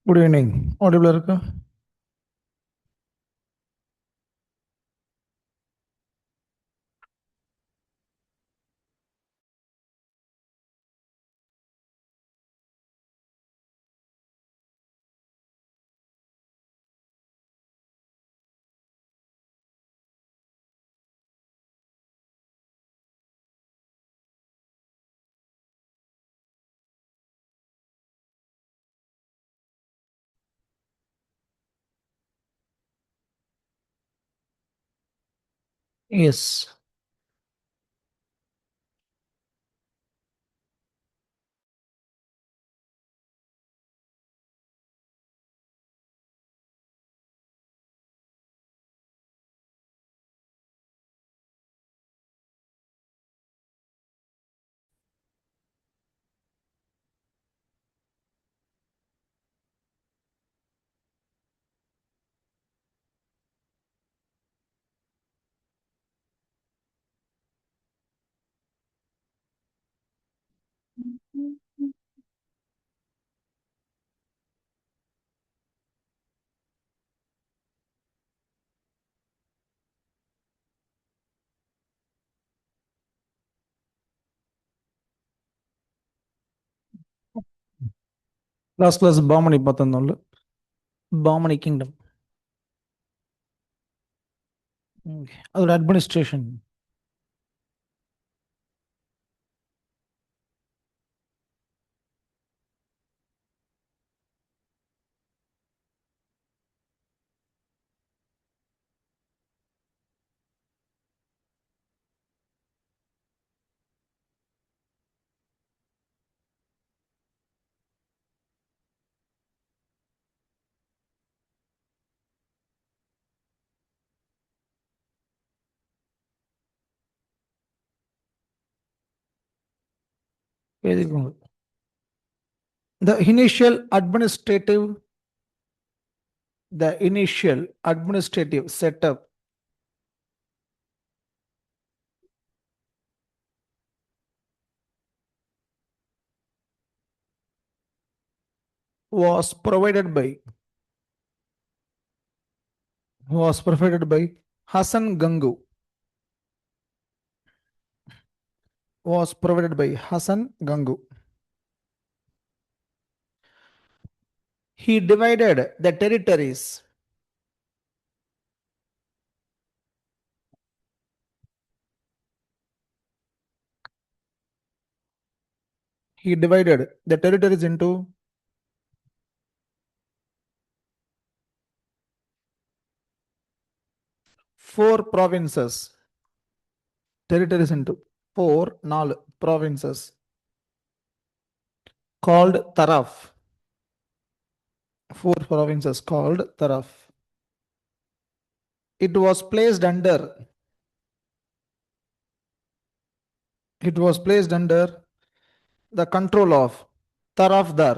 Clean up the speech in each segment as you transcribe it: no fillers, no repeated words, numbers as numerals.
Good evening. Audible இருக்கா? Yes. Last class Bahmani பார்த்துருந்தோம்ல. Bahmani kingdom. அதோட அட்மினிஸ்ட்ரேஷன். எழுதிக்கோங்க. The initial administrative setup was provided by Hassan Gangu. Was provided by Hassan Gangu. He divided the territories. He divided the territories into four provinces. Territories into four provinces called Taraf. Four provinces called Taraf. It was placed under the control of Tarafdar.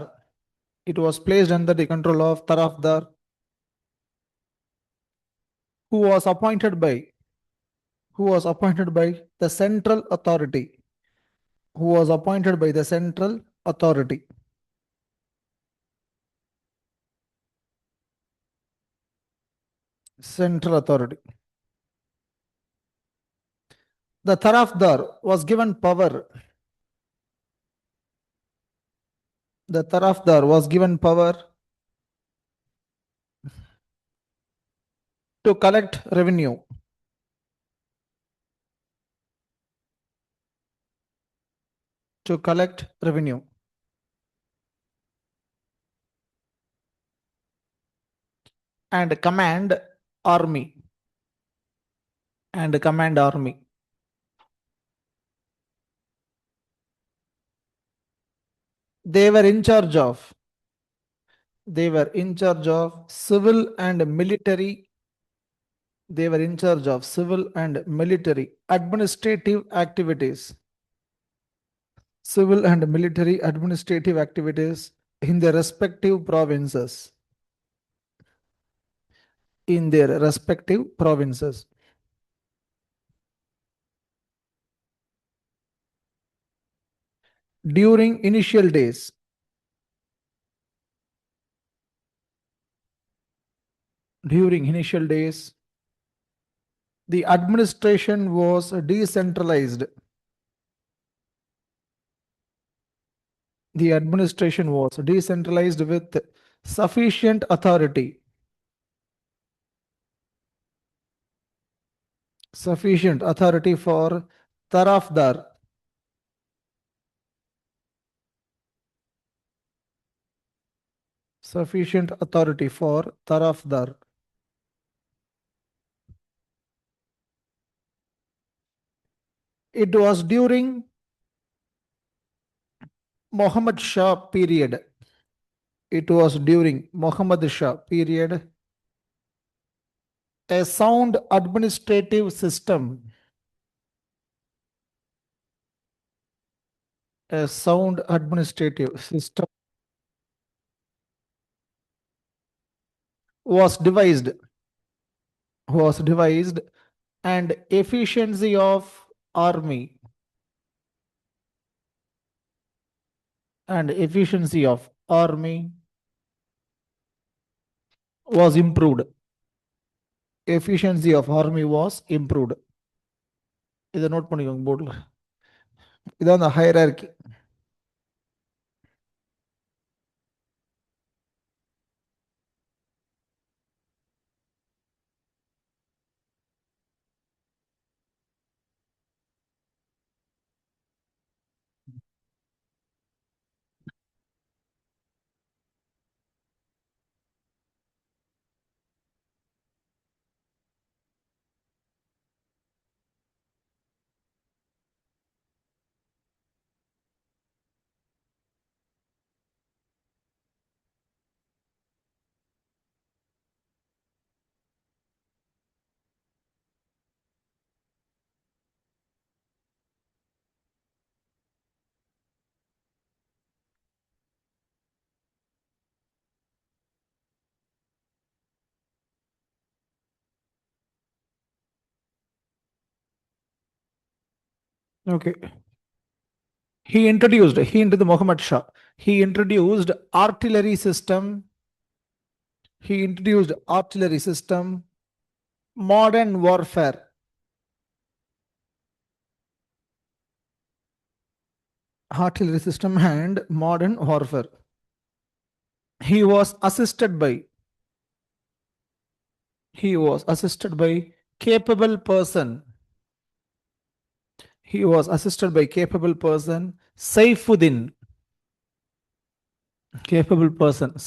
It was placed under the control of Tarafdar, who was appointed by the central authority. Who was appointed by the central authority. Central authority. The Tarafdar was given power. The Tarafdar was given power to collect revenue. To collect revenue. And command army. They were in charge of civil and military. They were in charge of civil and military administrative activities. Civil and military administrative activities in their respective provinces. During initial days, during initial days, the administration was decentralized. The administration was decentralized with sufficient authority. Sufficient authority for Tarafdar. Sufficient authority for Tarafdar. It was during Muhammad Shah period. It was during Muhammad Shah period. A sound administrative system. A sound administrative system was devised and efficiency of army was improved. Efficiency of army was improved. இதை note பண்ணிக்கோங்க போர்டில். இதான் அந்த hierarchy. Okay. He introduced Muhammad Shah. He introduced artillery system. Modern warfare. Artillery system and modern warfare. He was assisted by capable person. Saifuddin.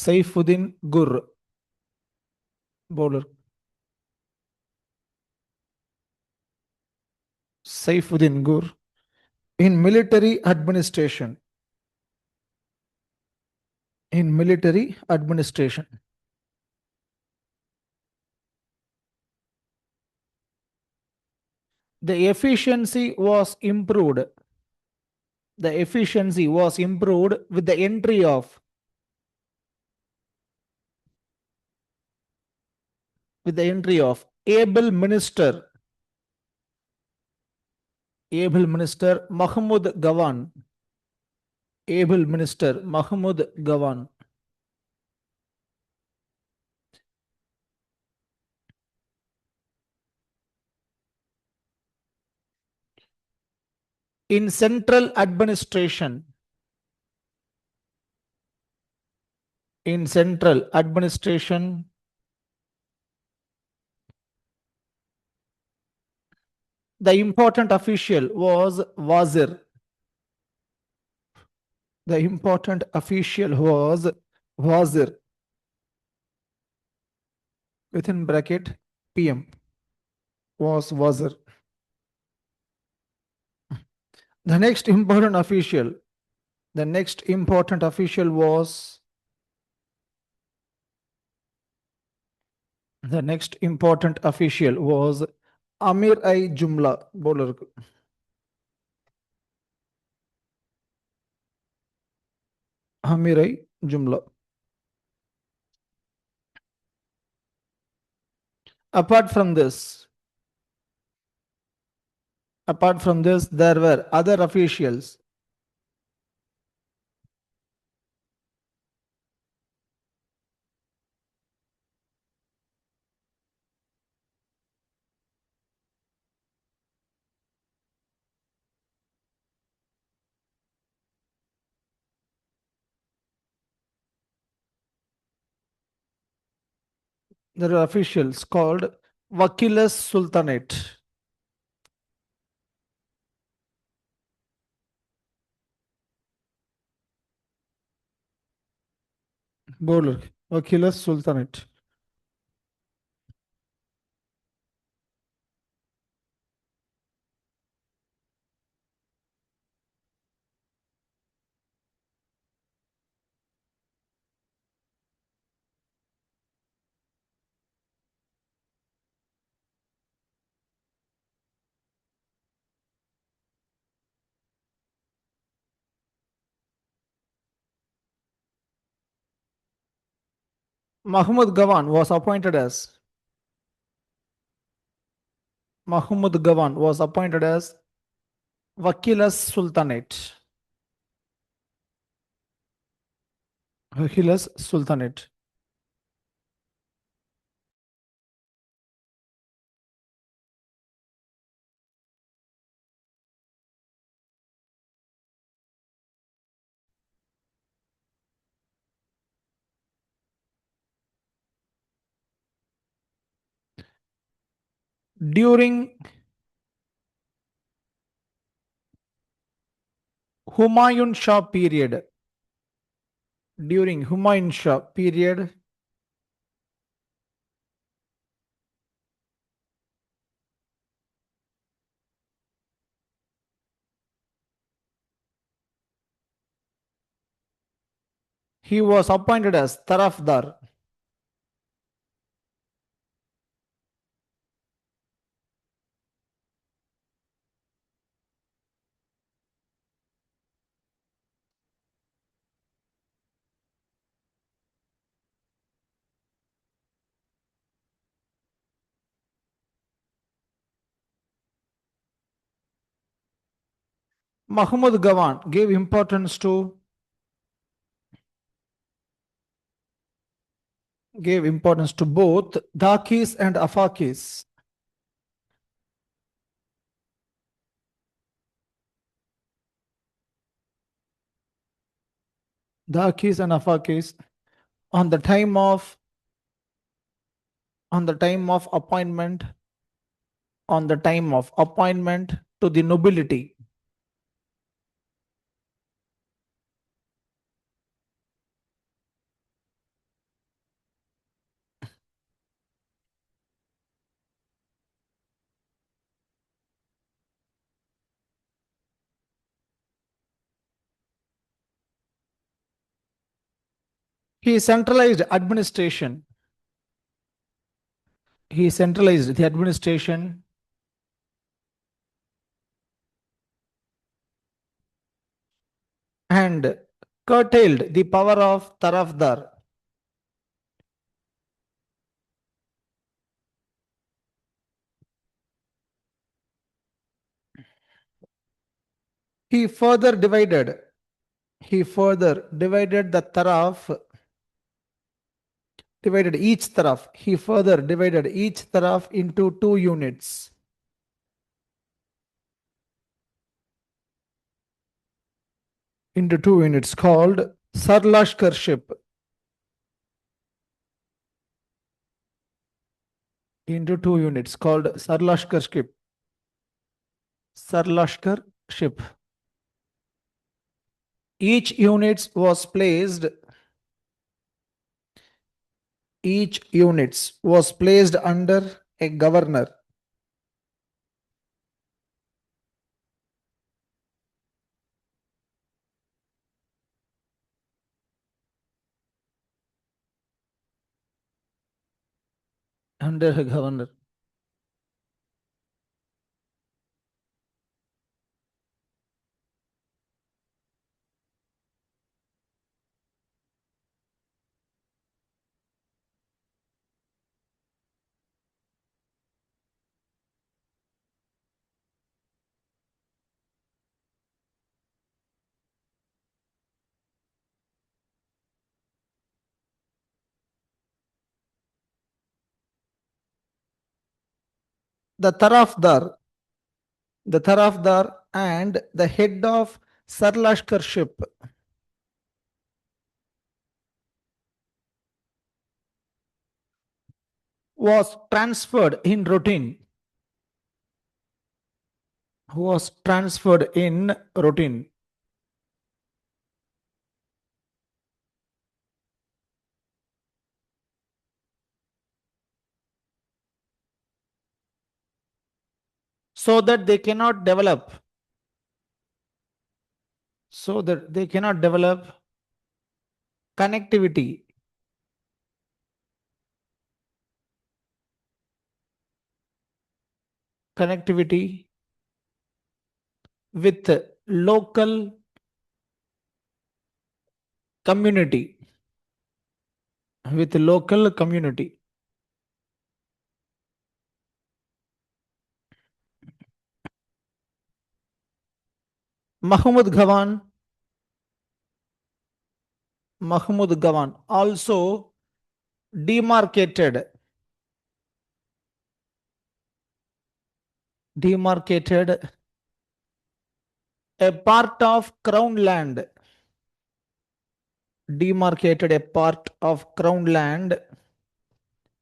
Saifuddin Gur. Bowler. Saifuddin Gur. In military administration. The efficiency was improved. With the entry of able minister Mahmud Gawan. In central administration. The important official was Wazir. Within bracket PM was Wazir. The next important official was Amir-i Jumla. Bowler. Amir-i Jumla. Apart from this, there were other officials. There are officials called Wakilas Sultanate. बोलो Wakilas Sultanate. Mahmud Gawan was appointed as Mahmud Gawan was appointed as Wakilas Sultanate. Wakilas Sultanate. During Humayun Shah period, during Humayun Shah period, he was appointed as Tarafdar. Mahmud Gawan gave importance to both Dakis and Afakis. Dakis and Afakis on the time of appointment to the nobility. He centralized administration. He centralized the administration and curtailed the power of Tarafdar. He further divided the Taraf, divided each Taraf. He further divided each Taraf into two units. Called Sarlashkarship. Into two units called Sarlashkarship. Sarlashkarship. Each unit was placed under a governor. Under a governor. The Tarafdar and the head of Sarlashkarship was transferred in routine. Was transferred in routine. So that they cannot develop. So that they cannot develop connectivity. Connectivity with local community. With local community. Mahmud Ghawan. Mahmud Ghawan also demarcated a part of crown land. Demarcated a part of crown land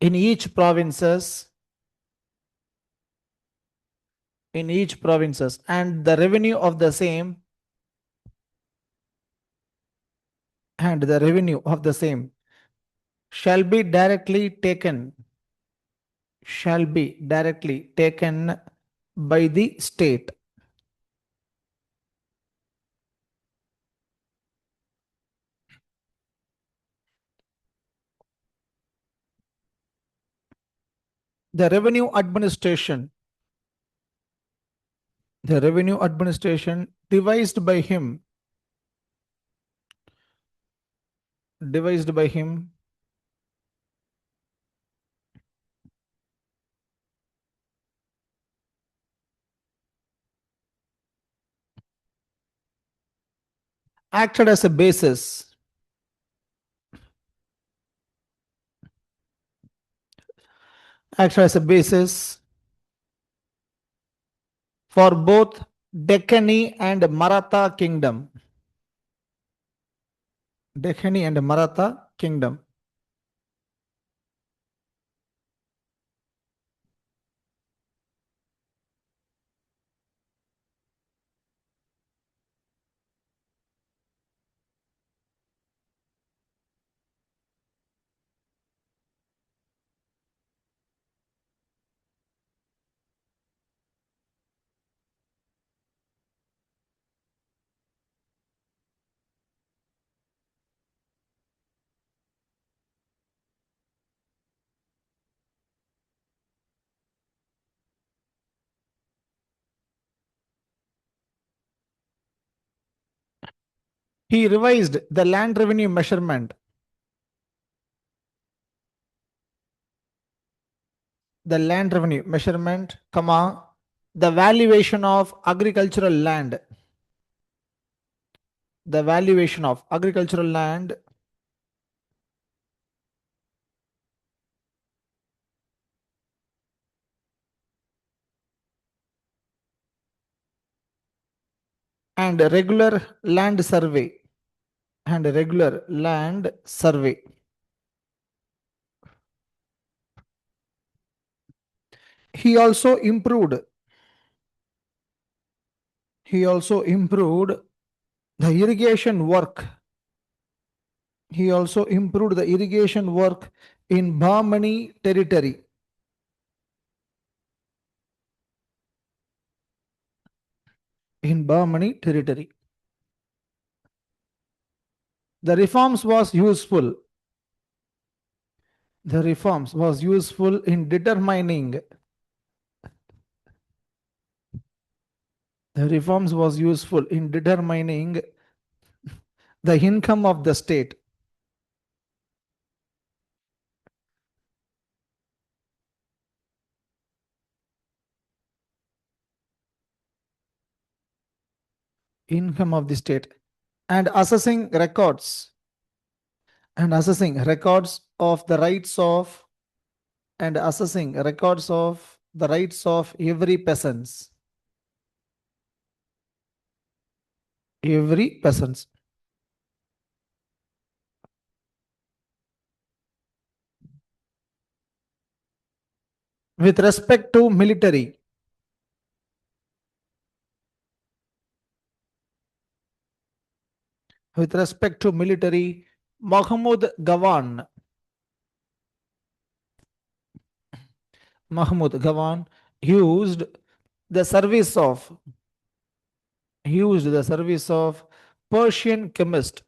in each provinces. In each provinces, and the revenue of the same. And the revenue of the same shall be directly taken. Shall be directly taken by the state. The revenue administration. The revenue administration devised by him. Devised by him. Acted as a basis. Acted as a basis for both Deccani and Maratha kingdom. Deccani and Maratha kingdom. He revised the land revenue measurement. The land revenue measurement, comma, the valuation of agricultural land. The valuation of agricultural land and regular land survey. And regular land survey. He also improved. He also improved the irrigation work. He also improved the irrigation work in Bahmani territory. In Bahmani territory. The reforms was useful. The reforms was useful in determining. The reforms was useful in determining the income of the state. Income of the state and assessing records. And assessing records of the rights of. And assessing records of the rights of every peasants. Every peasants. with respect to military. With respect to military, Mahmud Gawan. Mahmud Gawan used the service of Persian chemist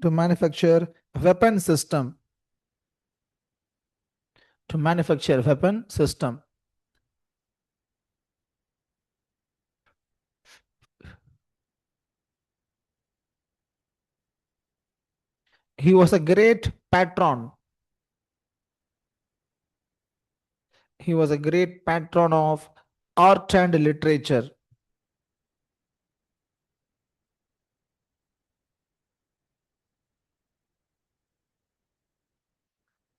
to manufacture weapon system to manufacture weapon system. He was a great patron. He was a great patron of art and literature.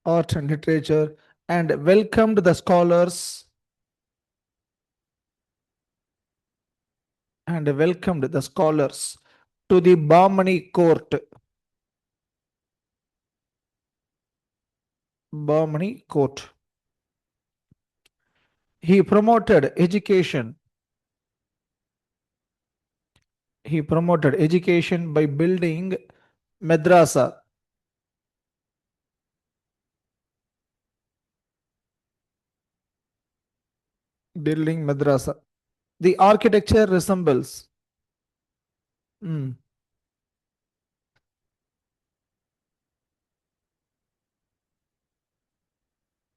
Art and literature, and welcomed the scholars to the Bahmani court. Bahmani court. He promoted education. He promoted education by building madrasa. Building madrasa. The architecture resembles. Mm.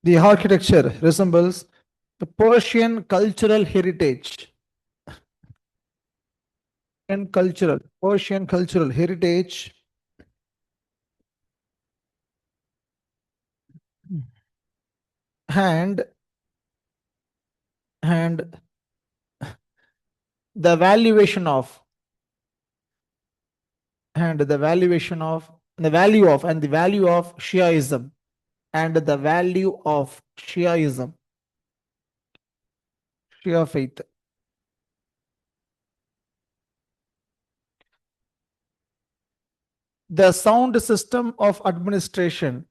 The architecture resembles the Persian cultural heritage. Persian cultural heritage and and the valuation of the value of Shiaism and the value of Shiaism, Shia faith. The sound system of administration.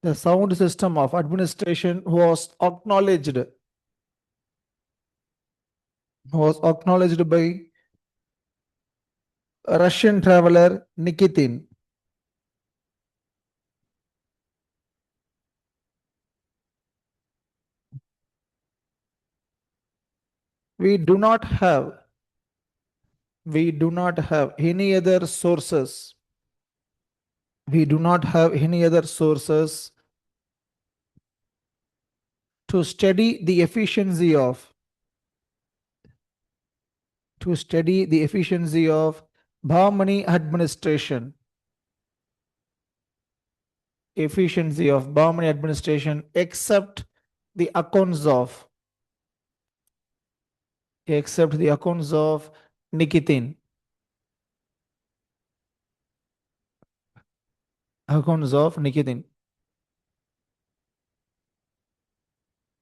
The sound system of administration was acknowledged by Russian traveler Nikitin. We do not have any other sources. We do not have any other sources to study the efficiency of Bahmani administration. Except the accounts of Nikitin. Accounts of Nikitin.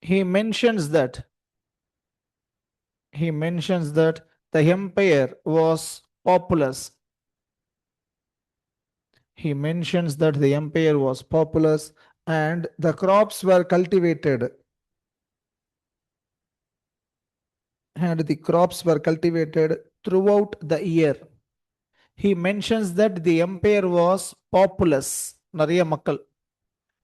He mentions that the empire was populous. He mentions that the empire was populous and the crops were cultivated. Throughout the year. He mentions that the empire was populous, Nariya Makkal,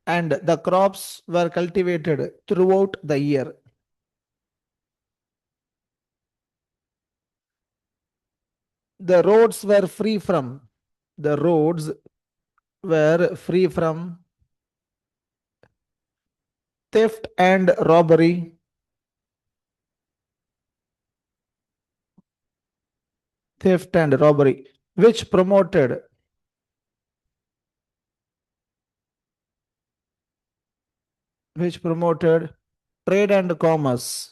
and the crops were cultivated throughout the year. The roads were free from theft and robbery. Which promoted trade and commerce.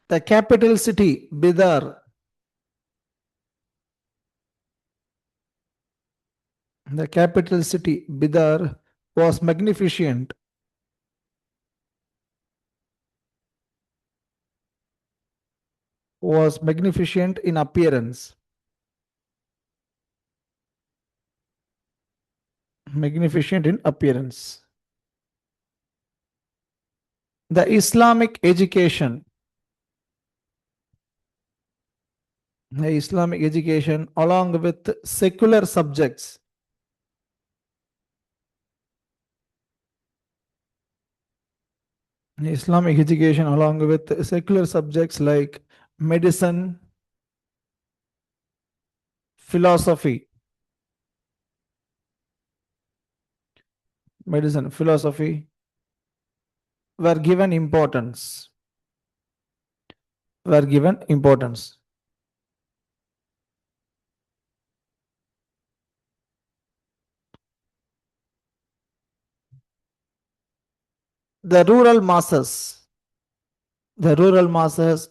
The capital city, Bidar. was magnificent, was magnificent in appearance, magnificent in appearance. The Islamic education, the Islamic education along with secular subjects, Islamic education along with secular subjects like medicine, philosophy, medicine, philosophy were given importance, were given importance. The rural masses, the rural masses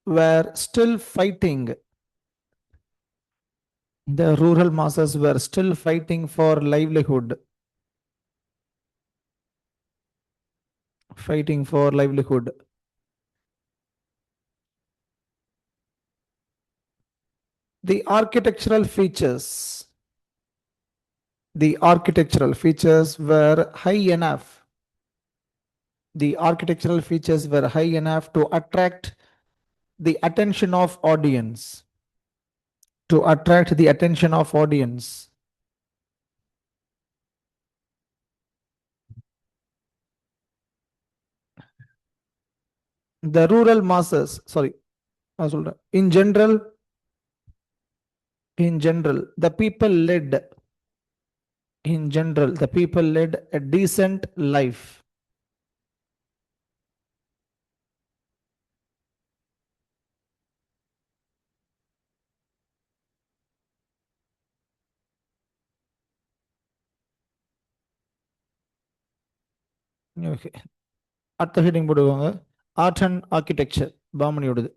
were still fighting. The rural masses were still fighting for livelihood, fighting for livelihood. The architectural features, the architectural features were high enough. The architectural features were high enough to attract the attention of audience, to attract the attention of audience. The rural masses, sorry, in general, the people led, in general, the people led a decent life. Okay. அடுத்த heading போடுவாங்க, art and architecture பாமனியோடது.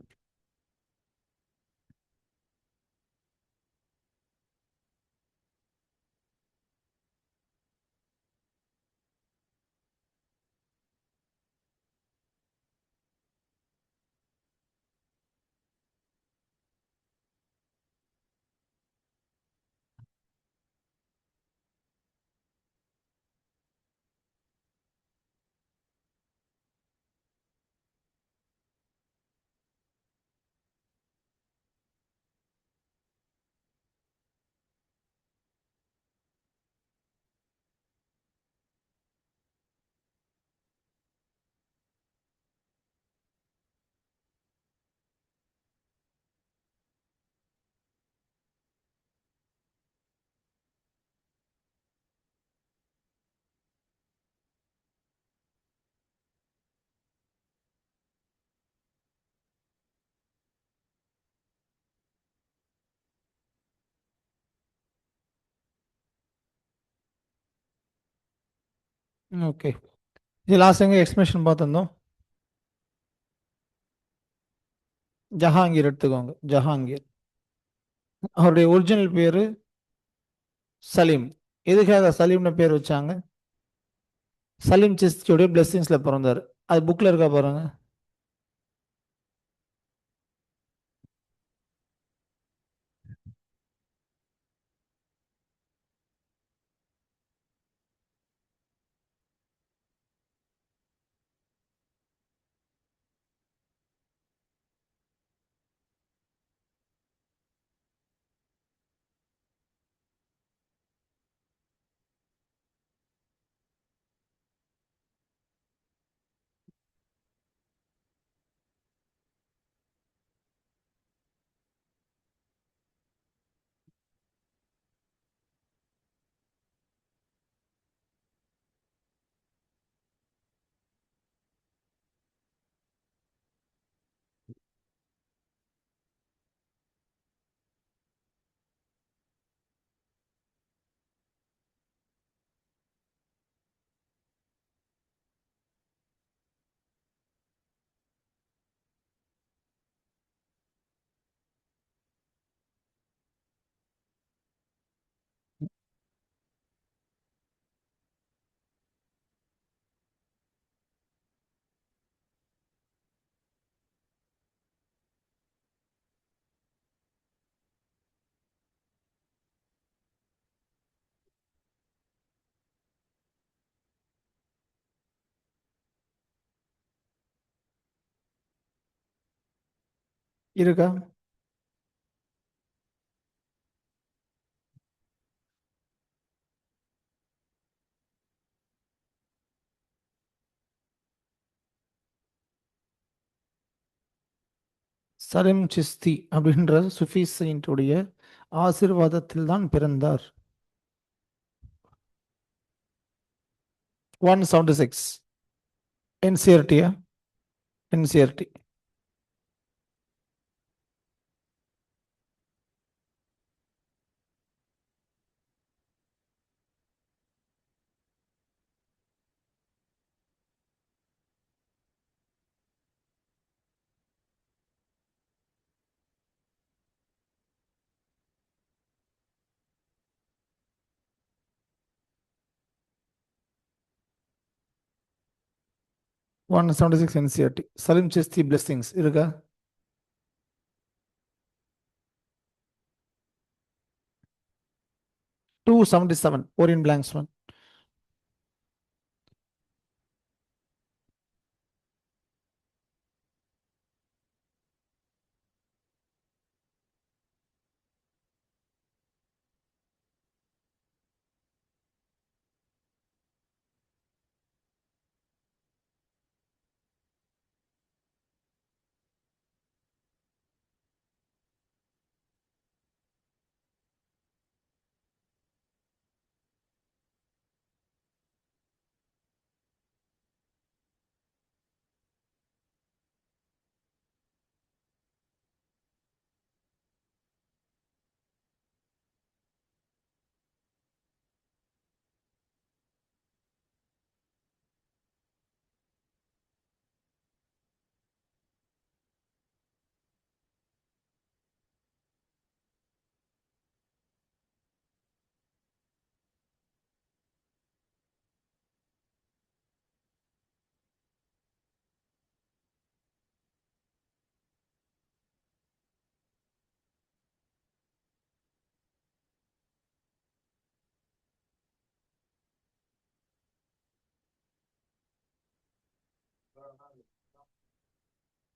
Okay, இது last எங்க explanation பார்த்துருந்தோம். ஜஹாங்கீர் எடுத்துக்கோங்க, ஜஹாங்கீர். அவருடைய original பேரு சலீம். எதுக்காக சலீம்னு பேர் வச்சாங்க? சலீம் சிஸ்தியோடைய பிளெஸிங்ஸ்ல பிறந்தார். அது புக்ல இருக்கா பாருங்க. இருக்கா? சலிம் சிஸ்தி அப்படின்ற சுஃபி செயின்ட்டுடைய ஆசீர்வாதத்தில் தான் பிறந்தார். 176. என்சிஆர்டியா? NCERT. 176 NCERT. Salim Chishti blessings இருக்கா? 277 ஓரியன் பிளாங்க்ஸ் ஒன்.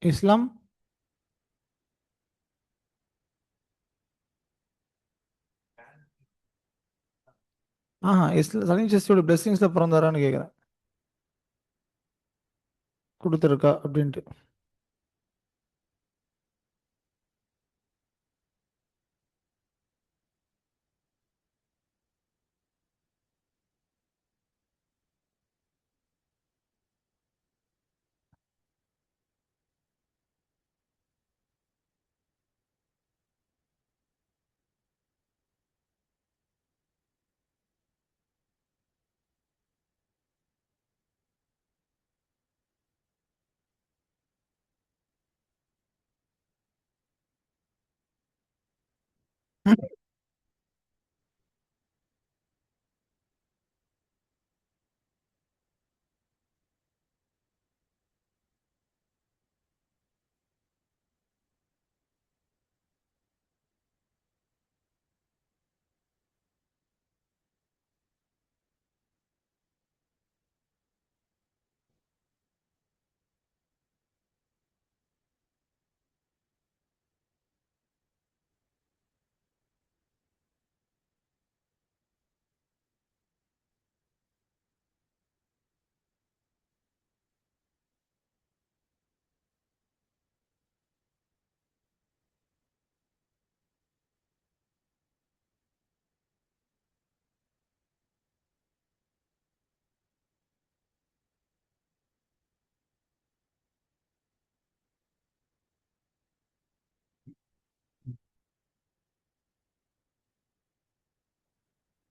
'இஸ்லாம்'. சலீம் சிஸ்தியோட பிளெஸிங்ஸ்ல பிறந்தாரான்னு கேட்குறேன். கொடுத்துருக்கா அப்படின்ட்டு.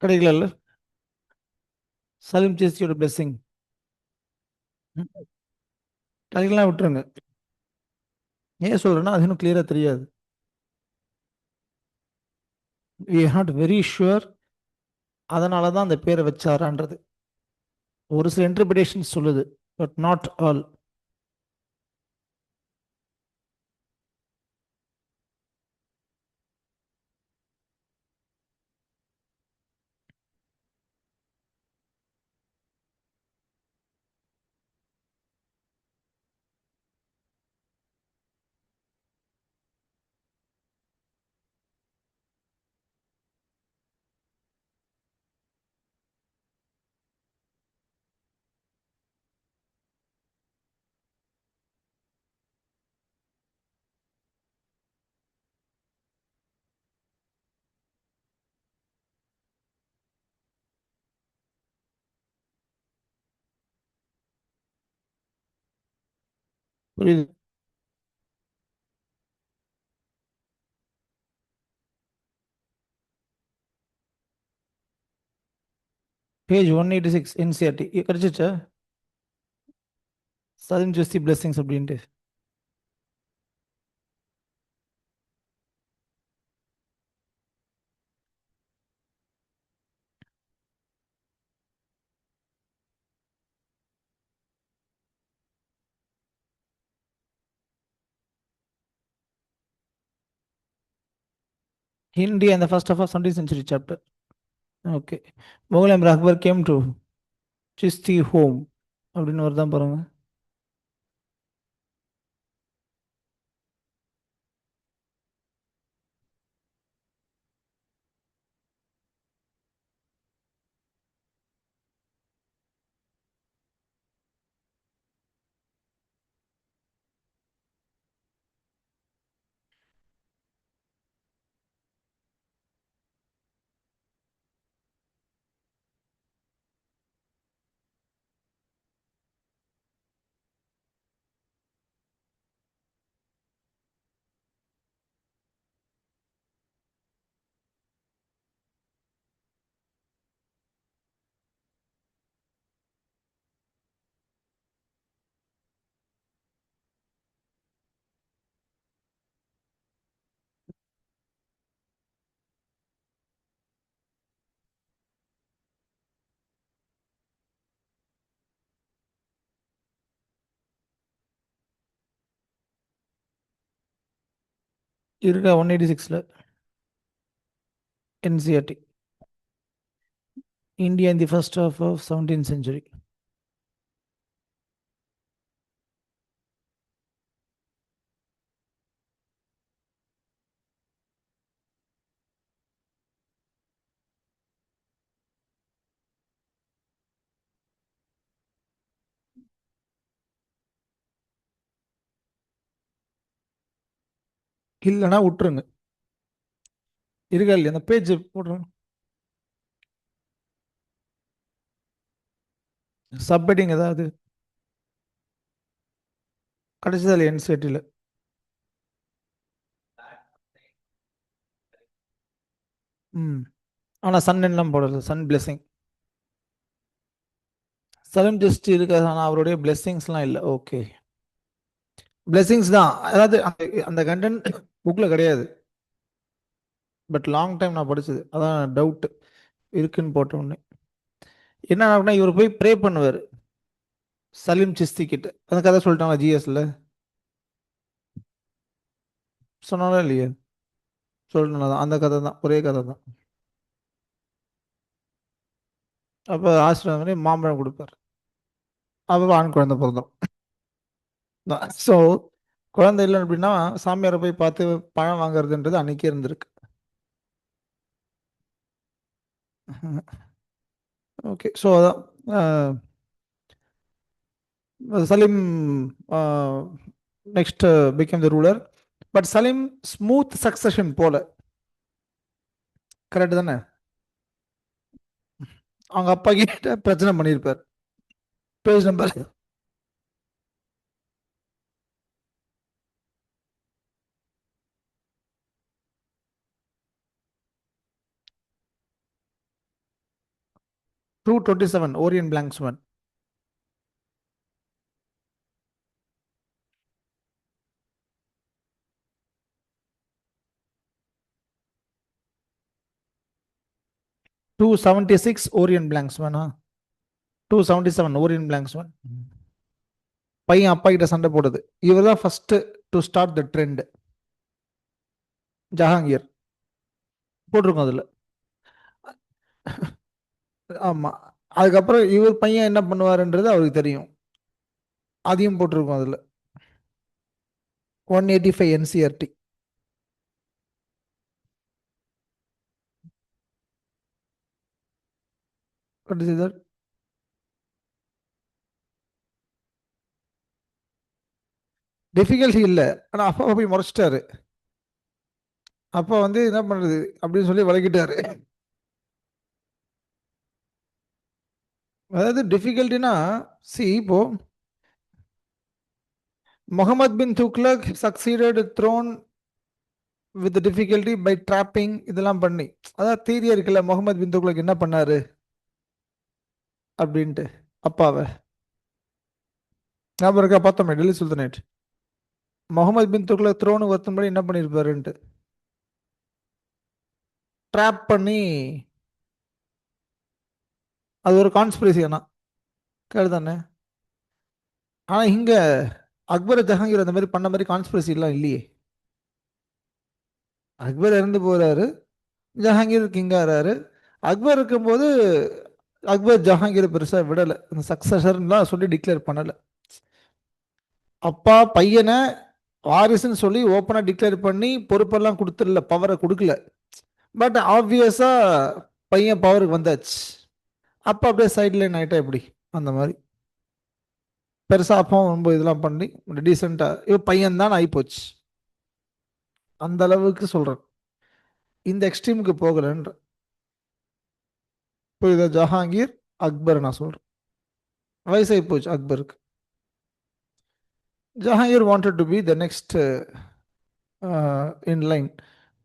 கிடைக்கல. சலீம் சிஸ்தியோட பிளெஸிங் கிடைக்கலாம், விட்டுருங்க. ஏன் சொல்றேன்னா அது இன்னும் கிளியரா தெரியாது. we are not very sure. அதனால தான் அந்த பேரை வச்சாரான்றது ஒரு சில இன்டர்பிரேஷன் சொல்லுது, பட் நாட் ஆல். புரியுது. பேஜ் 186 என்சிஆர்டி கிடைச்சிச்சா? சதன் ஜஸ்தி பிளெஸிங்ஸ் அப்படின்ட்டு. India in the first half of 17th century chapter. ஓகே. Mughal emperor Akbar came to Chishti home அப்படின்னு வருதான் பாருங்க. இருக்கா 186ல NCERT. India in the first half of 17th century. இல்லைன்னா விட்டுருங்க. இருக்கா இல்லையா அந்த பேஜ் போடுறோம். சப்ஹெட்டிங் ஏதாவது கிடைச்சதா இல்லையா என்சிஆர்டியில்? ம். ஆனால் சன் எல்லாம் போடல, சன் பிளெஸிங். சலம் ஜஸ்ட் இருக்காது, ஆனால் அவருடைய பிளெஸிங்ஸ்லாம் இல்லை. ஓகே. பிளெஸிங்ஸ் தான், அதாவது அந்த அந்த கண்டென்ட் புக்கில் கிடையாது. பட் லாங் டைம் நான் படிச்சது, அதான் டவுட் இருக்குன்னு போட்ட உடனே. என்ன ஆகுனா இவர் போய் ப்ரே பண்ணுவார் சலீம் சிஸ்தி கிட்ட. அந்த கதை சொல்லிட்டாங்க ஜிஎஸ்ல. சொன்னாலும் இல்லையே? சொல்லணும், அந்த கதை தான், ஒரே கதை தான். அப்போ ஆசிரியர் மாம்பழம் கொடுப்பார். அப்போ ஆண் குழந்தை பிறந்தோம். ஸோ குழந்தை இல்லை அப்படின்னா சாமியாரை போய் பார்த்து பழம் வாங்குறதுன்றது அன்னைக்கே இருந்திருக்கு. ஓகே. ஸோ அதான் Salim next become the ruler. But Salim smooth succession போல. கரெக்ட் தானே? அவங்க அப்பா கிட்ட பிரச்சனை பண்ணியிருப்பார். Page number 227 ஓரியன் பிளாங்க்ஸ்மன். 276 ஓரியன் பிளாங்க்ஸ்மனா? 277 ஓரியன் பிளாங்க்ஸ்மன். பையன் அப்பா கிட்ட சண்டை போடுது. இவர் தான் first to start the trend. Jahangir போட்டிருக்கோம் அதுல. ஆமா. அதுக்கப்புறம் இவர் பையன் என்ன பண்ணுவாருன்றது அவருக்கு தெரியும். அதையும் போட்டிருக்கோம் அதுல. 185 என்சிஆர்டி. டிஃபிகல்ட்டி இல்லை, ஆனா அப்பா போய் முறைச்சிட்டாரு. அப்பா என்ன பண்றது அப்படின்னு சொல்லி விளக்கிட்டாரு. அதாவது டிஃபிகல்ட்டினா, சி இப்போ Muhammad bin Tughlaq succeeded throne with difficulty by dropping இதெல்லாம் பண்ணி, அதாவது தீரியா இருக்குல்ல முகமது பின் துக்ளக் என்ன பண்ணாரு அப்படின்ட்டு அப்பாவை. ஞாபகம் இருக்கா? பார்த்தோமே டெல்லி சுல்தானேட். முகமது பின் துக்ளக் த்ரோனுக்கு வருத்தும்படி என்ன பண்ணியிருப்பாருன்ட்டு ட்ராப் பண்ணி, அது ஒரு கான்ஸ்பிரசி ஆனா தானே. ஆனா இங்க அக்பர் ஜஹாங்கீர் அந்த மாதிரி பண்ண மாதிரி கான்ஸ்பிரசி எல்லாம் இல்லையே. அக்பர் இறந்து போறாரு, ஜஹாங்கீர் கிங்காராரு. அக்பர் இருக்கும்போது அக்பர் ஜஹாங்கீர் பெருசா விடல, இந்த சக்சஸர்லாம் சொல்லி டிக்ளேர் பண்ணல. அப்பா பையனை வாரிசுன்னு சொல்லி ஓப்பனா டிக்ளேர் பண்ணி பொறுப்பெல்லாம் கொடுத்துடல, பவரை கொடுக்கல. பட் ஆப்வியஸா பையன் பவருக்கு வந்தாச்சு. அப்பா அப்படியே சைட் லைன் ஆயிட்டா எப்படி அந்த மாதிரி பெருசா அப்பா ரொம்ப இதெல்லாம் பண்ணி டீசெண்டா இவ பையன் தான் ஆயிப்போச்சு. அந்த அளவுக்கு சொல்றேன், இந்த எக்ஸ்ட்ரீமுக்கு போகலன்ற. புரியுதா? ஜஹாங்கீர் அக்பர் நான் சொல்றேன். வயசாகி போச்சு அக்பருக்கு. Jahangir wanted to be the next in line.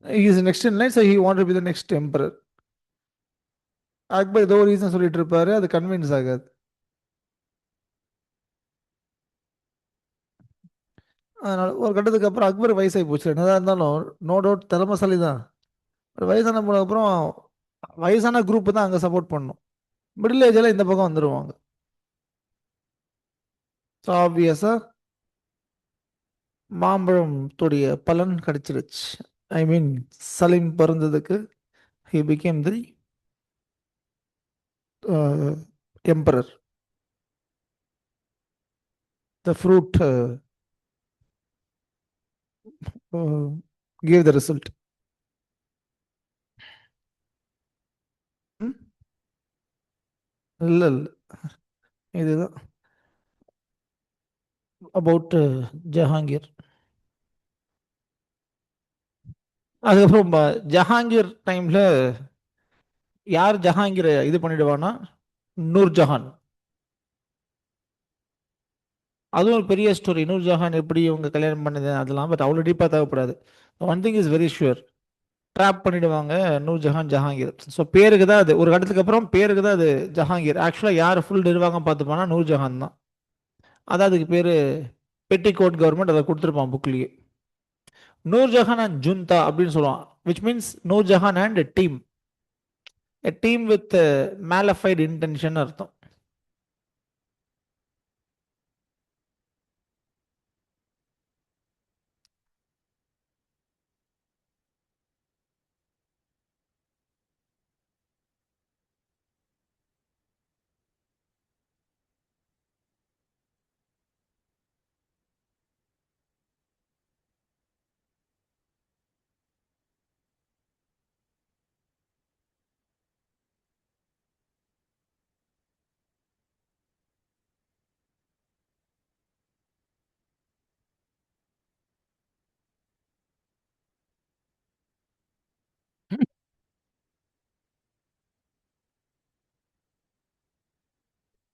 He is next in line, so he wanted to be the next emperor. Akbar ஏதோ ரீசன் சொல்லிட்டு இருப்பாரு, அது கன்வின்ஸ் ஆகாது. அதனால ஒரு கட்டத்துக்கு அப்புறம் அக்பர் வயசாகி போச்சு. என்னதான் இருந்தாலும் நோ டவுட் திறமசாலி தான். ஒரு வயசான போன அப்புறம் வயசான குரூப் தான் அங்கே சப்போர்ட் பண்ணும். மிடில் ஏஜ்ல இந்த பக்கம் வந்துருவாங்க. ஸோ ஆப்வியஸா மாம்பழம் தொடைய பலன் கிடைச்சிருச்சு. ஐ மீன் சலீம் பிறந்ததுக்கு he became the emperor. The fruit uh, gave the result. ம்? இல்ல இல்ல, இதுதான் அபவுட் ஜஹாங்கீர். அதுக்கப்புறம் ஜஹாங்கீர் டைம்ல யார் ஜஹாங்கீரை இது பண்ணிடுவான்னா நூர்ஜஹான். அதுவும் ஒரு பெரிய ஸ்டோரி. நூர்ஜஹான் எப்படி இவங்க கல்யாணம் பண்ணது அதெல்லாம், பட் அவ்வளோ டீப்பாக தேவைப்படாது. One thing is very sure, drop பண்ணிடுவாங்க நூர்ஜஹான் ஜஹாங்கீர். ஸோ பேருக்கு தான் அது, ஒரு கட்டத்துக்கு அப்புறம் பேருக்கு தான் அது ஜஹாங்கீர். ஆக்சுவலாக யார் ஃபுல் நிர்வாகம் பார்த்துப்பானா நூர்ஜஹான் தான். அதான் அதுக்கு பேர் பெட்டிகோட் கவர்மெண்ட் அதை கொடுத்துருப்பான் புக்லேயே. நூர்ஜஹான் அண்ட் ஜுந்தா அப்படின்னு சொல்லுவான், which means Nurjahan and team, a team with malafide intention அர்த்தம்.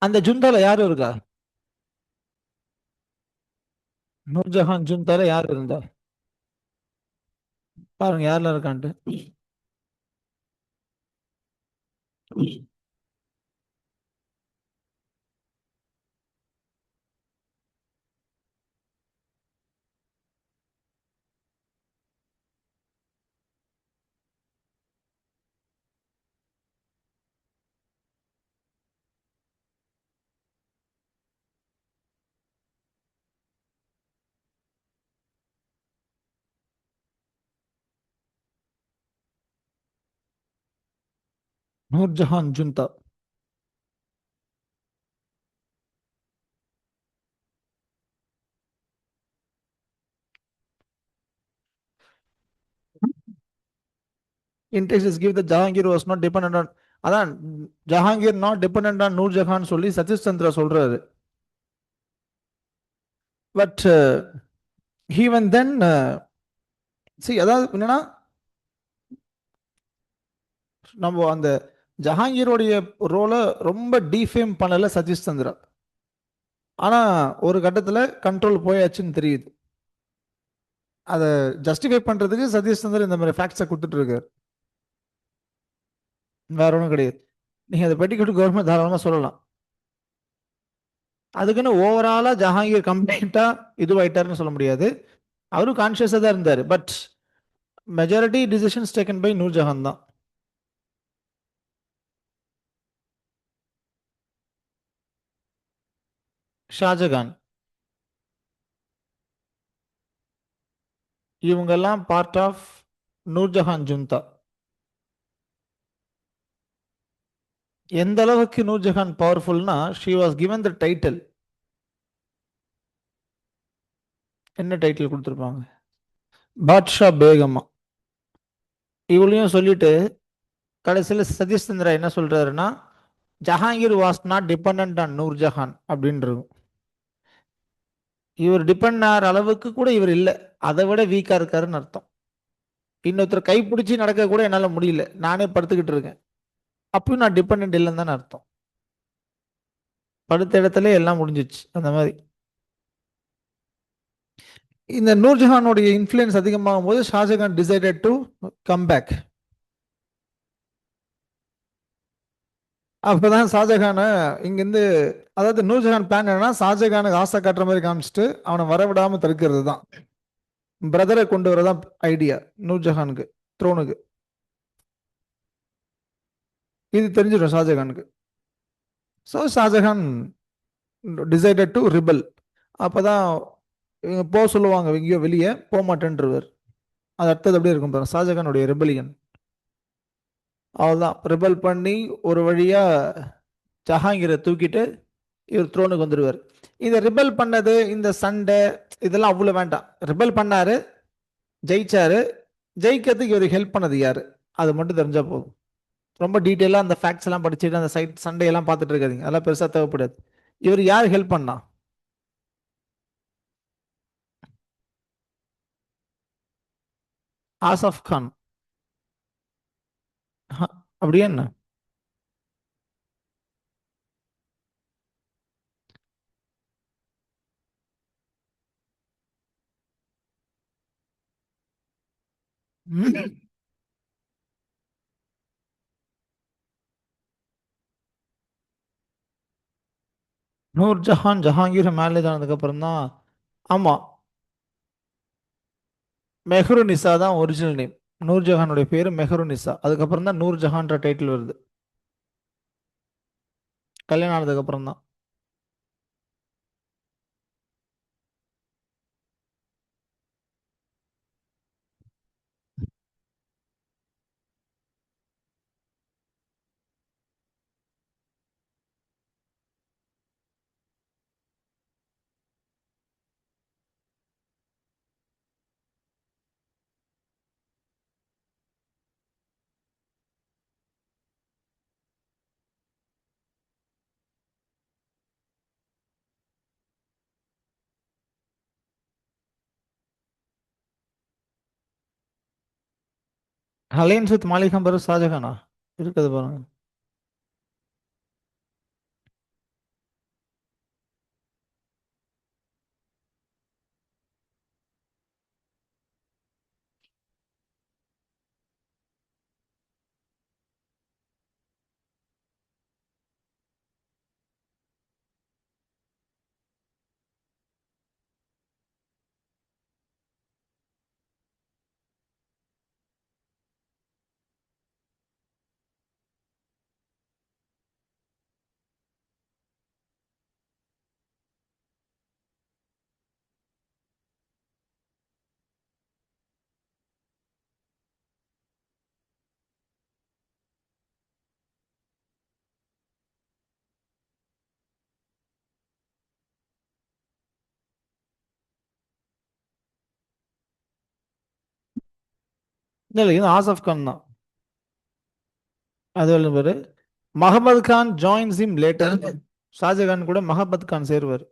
அந்த ஜுந்தால யாரும் இருக்கா? நூர்ஜஹான் ஜுந்தால யார் இருந்தா? பாருங்க யாரெல்லாம் இருக்கான்ட்டு. Nur Jahan junta. Index give the Jahangir was not dependent on, அதான் Jahangir not dependent on Nur Jahan சொல்லி சதீஷ் சந்திரா சொல்றாரு. பட் ஈவன் தென் சி, அதாவது என்னன்னா நம்ம அந்த ஜஹாங்கீரோடைய ரோலை ரொம்ப டீஃபேம் பண்ணல சதீஷ் சந்திரா. ஆனா ஒரு கட்டத்துல கண்ட்ரோல் போயாச்சுன்னு தெரியுது. அதை ஜஸ்டிஃபை பண்றதுக்கு சதீஷ் சந்திர இந்த மாதிரி ஃபேக்ட்ஸை கொடுத்துட்டு இருக்காரு. வேற ஒன்றும் கிடையாது. நீங்க அதை பெட்டிக்கட்டு கவர்மெண்ட் தாராளமா சொல்லலாம். அதுக்குன்னு ஓவராலா ஜஹாங்கீர் கம்ப்ளீட்டா இதுவாயிட்டாருன்னு சொல்ல முடியாது. அவரும் கான்சியஸா தான் இருந்தாரு. But majority decisions taken by Nur Jahan தான். ஷாஜகான் இவங்கெல்லாம் பார்ட் ஆஃப் நூர்ஜஹான் ஜுந்தா. எந்த அளவுக்கு நூர்ஜஹான் பவர்ஃபுல்னா she was given the title. என்ன டைட்டில் கொடுத்துருப்பாங்க? பாட்ஷா பேகமா. இவளையும் சொல்லிட்டு கடைசியில் சதீஷ் சந்திரா என்ன சொல்றாருன்னா, Jahangir was not depend on Nurjahan அப்படின்றது. இவர் டிபெண்ட் ஆகிற அளவுக்கு கூட இவர் இல்லை, அதை விட வீக்கா இருக்காருன்னு அர்த்தம். இன்னொருத்தர் கைப்பிடிச்சி நடக்க கூட என்னால முடியல, நானே படுத்துக்கிட்டு இருக்கேன், அப்பயும் நான் டிபெண்ட் இல்லைன்னு தானே அர்த்தம். படுத்த இடத்துல எல்லாம் முடிஞ்சிச்சு அந்த மாதிரி. இந்த நூர்ஜஹானுடைய இன்ஃப்ளூயன்ஸ் அதிகமாகும் போது Shahjahan decided to come back. அப்பதான் ஷாஜகானை இங்கிருந்து, அதாவது நூர்ஜஹான் பிளான் என்னன்னா ஷாஜகானுக்கு ஆசை காட்டுற மாதிரி காமிச்சிட்டு அவனை வரவிடாம தடுக்கிறது தான். பிரதரை கொண்டு வரதான் ஐடியா நூர்ஜஹானுக்கு, த்ரோனுக்கு. இது தெரிஞ்சிடும் ஷாஜகானுக்கு. So Shah Jahan decided to rebel. அப்பதான் இவங்க போக சொல்லுவாங்க, எங்கேயோ வெளியே போக மாட்டேன்றவர். அது அடுத்தது அப்படியே இருக்கும் பாருங்க, ஷாஜகானுடைய ரெபலியன். அவ்வளோதான், ரிபல் பண்ணி ஒரு வழியா ஜஹாங்கீரை தூக்கிட்டு இவர் த்ரோனுக்கு வந்துடுவார். இந்த ரிபல் பண்ணது, இந்த சண்டை, இதெல்லாம் அவ்வளோ வேண்டாம். ரிபல் பண்ணாரு, ஜெயிச்சாரு, ஜெயிக்கிறதுக்கு இவர் ஹெல்ப் பண்ணது யாரு, அது மட்டும் தெரிஞ்சா போதும். ரொம்ப டீட்டெயிலாக அந்த ஃபேக்ட்ஸ் எல்லாம் படிச்சுட்டு அந்த சைட் சண்டையெல்லாம் பார்த்துட்டு இருக்காதீங்க, அதெல்லாம் பெருசாக தேவைப்படாது. இவர் யார் ஹெல்ப் பண்ணா? ஆசஃப் கான். அப்படியே என்ன? நூர்ஜஹான் ஜஹாங்கீர் மேரேஜ் ஆனதுக்கு அப்புறம் தான். ஆமா, மெஹ்ருநிசா தான் ஒரிஜினல் நேம். நூர்ஜஹானுடைய பேரு மெஹ்ருநிசா. அதுக்கப்புறம் தான் நூர்ஜஹான்ற டைட்டில் வருது, கல்யாணம் ஆனதுக்கு அப்புறம் தான். அலையன்ஸ் வித் மாலிக் அம்பர் ஷாஜஹானா இருக்குது பாருங்க. இல்லை இல்லை, இது ஆசஃப் கான் தான். அது பாரு, Mahmud Khan joins him later. Shahjahan கூட மஹமத் கான் சேருவார்.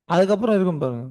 அதுக்கப்புறம் இருக்கும் பாருங்க.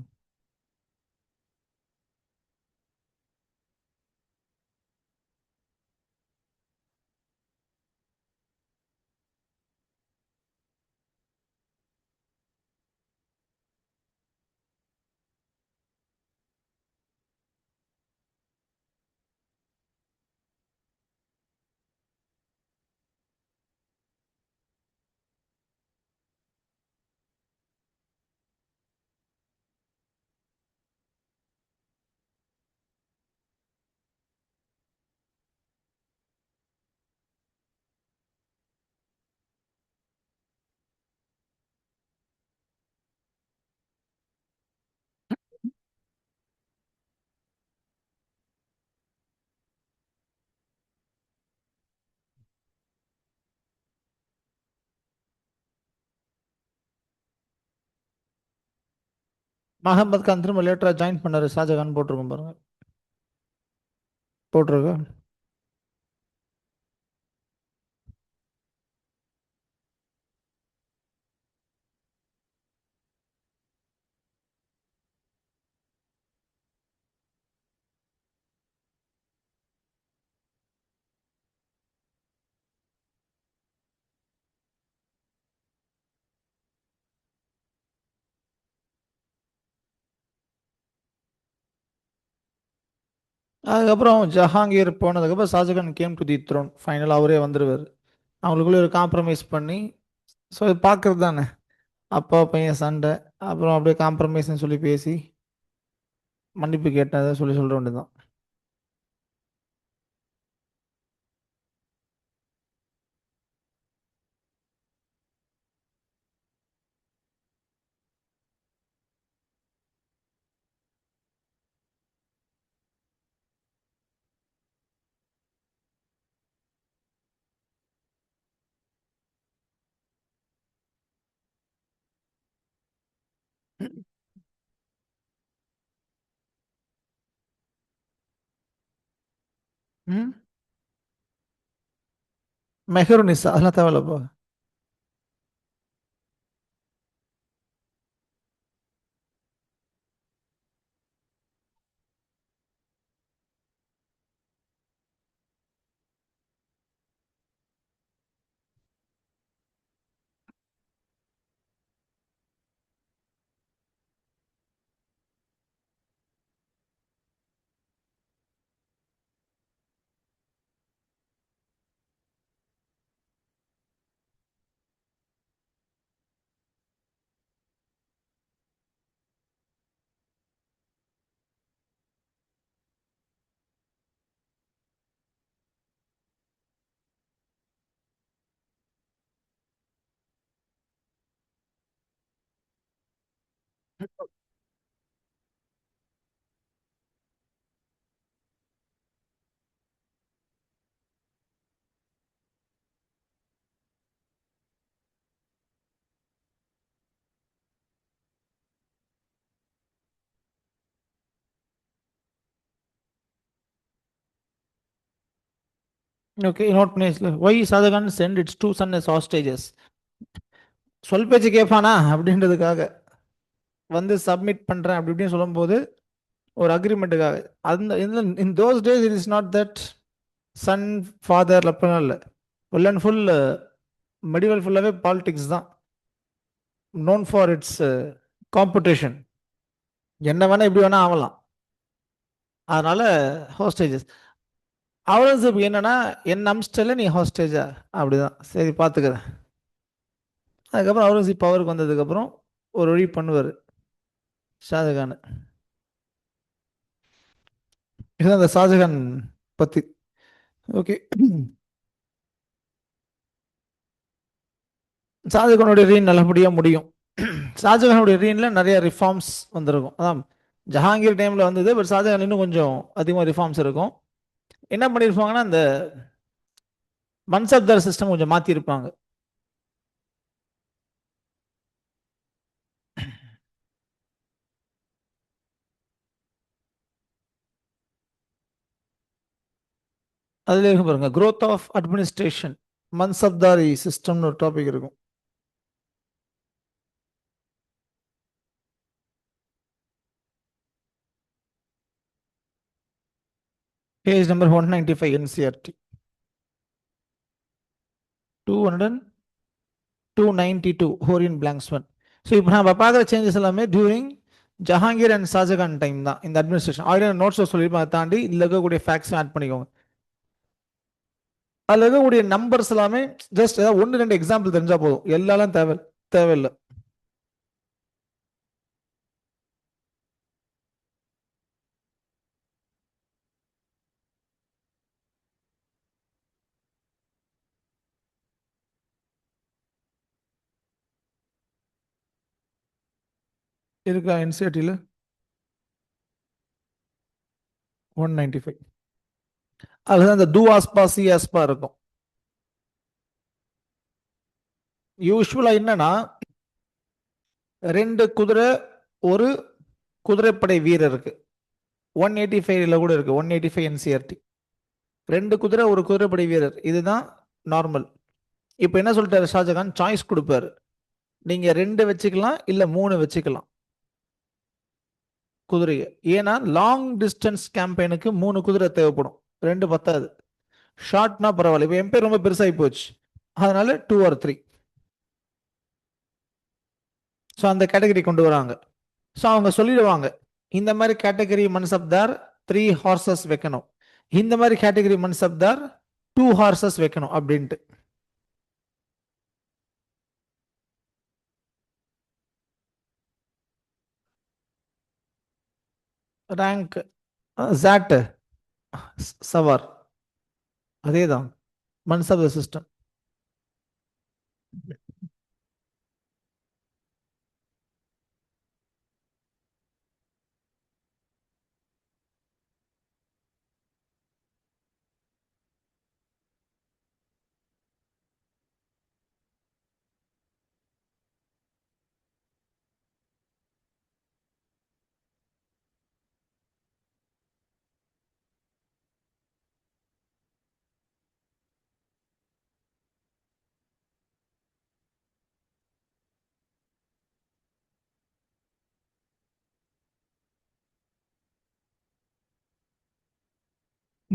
மஹமத் கான் திரும்ப லேட்டரா ஜாயின் பண்ணாரு ஷாஜகான் போட்டிருக்கும் பாருங்க. போட்டிருக்கு. அதுக்கப்புறம் ஜஹாங்கீர் போனதுக்கப்புறம் Shahjahan came to the throne, final அவரே வந்துருவார். அவங்களுக்குள்ள ஒரு காம்ப்ரமைஸ் பண்ணி, ஸோ இது பார்க்கறது தானே, அப்பா பையன் சண்டை, அப்புறம் அப்படியே காம்ப்ரமைஸ்னு சொல்லி பேசி மன்னிப்பு கேட்டதை சொல்லி சொல்ல வேண்டியதுதான். ம். மெஹருநிசா அதெல்லாம் தேவையில்லப்பா. ஓகே, நோட் பண்ணி வச்சுக்கோ. Why Shahjahan sent its two son as hostages. சொல் பேச்சு கேட்பானா அப்படின்றதுக்காக வந்து சப்மிட் பண்றேன் அப்படி இப்படின்னு சொல்லும்போது ஒரு அக்ரிமெண்ட்டுக்காக. அந்த in those days it is not that Sun father அப்படிலாம் இல்லை. ஃபுல் அண்ட் ஃபுல் மெடிவல் ஃபுல்லாகவே பாலிடிக்ஸ் தான், நோன் ஃபார் இட்ஸ் காம்படிஷன். என்ன வேணா இப்படி வேணா ஆகலாம். அதனால ஹோஸ்டேஜஸ். அவுரங்கசீப் என்னன்னா, என் அம்ஸ்டல நீ ஹோஸ்டேஜா, அப்படிதான் சரி பார்த்துக்கிறேன். அதுக்கப்புறம் அவுரங்கசீப் பவருக்கு வந்ததுக்கப்புறம் ஒரு வழி பண்ணுவார் ஷாஜகான். இதுதான் அந்த ஷாஜகான் பத்தி. ஓகே. ஷாஜகானுடைய ரீன் நல்லபடியாக முடியும். ஷாஜகானுடைய ரீன்ல நிறைய ரிஃபார்ம்ஸ் வந்திருக்கும். அதான் ஜஹாங்கீர் டைம்ல வந்தது, பட் ஷாஜகான் இன்னும் கொஞ்சம் அதிகமாக ரிஃபார்ம்ஸ் இருக்கும். என்ன பண்ணியிருப்பாங்கன்னா, இந்த மன்சப்தார் சிஸ்டம் கொஞ்சம் மாற்றிருப்பாங்க. அதுல இருக்கு பாருங்க, growth ஆஃப் அட்மினிஸ்ட்ரேஷன், மன்சப்தாரி சிஸ்டம்னு ஒரு டாபிக் இருக்கும். Page number 195 NCERT. 292 ஹோரியன் பிளாங்க்ஸ்மன். ஸோ இப்போ நம்ம பார்க்குற சேஞ்சஸ் எல்லாமே during Jahangir and Shahjahan time தான். இந்த அட்மினிஸ்ட்ரேஷன் ஆல்ரெடி நோட்ஸை சொல்லியிருப்பேன், அதை தாண்டி இதில் இருக்கக்கூடிய ஃபேக்ட்ஸும் ஆட் பண்ணிக்கோங்க. அதில் இருக்கக்கூடிய நம்பர்ஸ் எல்லாமே ஜஸ்ட் ஏதாவது ஒன்று ரெண்டு எக்ஸாம்பிள் தெரிஞ்சா போதும், எல்லாரும் தேவையில்லை. இருக்கா என்சிஆர்டியில் 195. அதுதான் இந்த டூ ஆஸ்பா சி ஆஸ்பா இருக்கும். யூஸ்வலா என்னன்னா, ரெண்டு குதிரை, ஒரு குதிரைப்படை வீரருக்கு 185ல கூட இருக்கு, 185 என்சிஆர்டி. ரெண்டு குதிரை ஒரு குதிரைப்படை வீரர், இதுதான் நார்மல். இப்போ என்ன சொல்லிட்டாரு ஷாஜகான், சாய்ஸ் கொடுப்பாரு. நீங்க ரெண்டு வச்சுக்கலாம் இல்ல மூணு வச்சுக்கலாம் குதிரையை. ஏன்னா லாங் டிஸ்டன்ஸ் கேம்பெயினுக்கு மூணு குதிரை தேவைப்படும், ரெண்டு பத்தாது. ஷார்ட்னா பரவாயில்ல, இப்போ என் பேர் ரொம்ப பெருசாகி போச்சு, அதனால 2 or 3. ஸோ அந்த கேட்டகரி கொண்டு வராங்க. ஸோ அவங்க சொல்லிடுவாங்க, இந்த மாதிரி கேட்டகரி மன்சப்தார் 3 ஹார்சஸ் வைக்கணும், இந்த மாதிரி கேட்டகரி மன்சப்தார் 2 ஹார்சஸ் வைக்கணும் அப்படின்ட்டு. ரேங்க் ஜாட் சவார், அதே தான் மன்சப் சிஸ்டம்.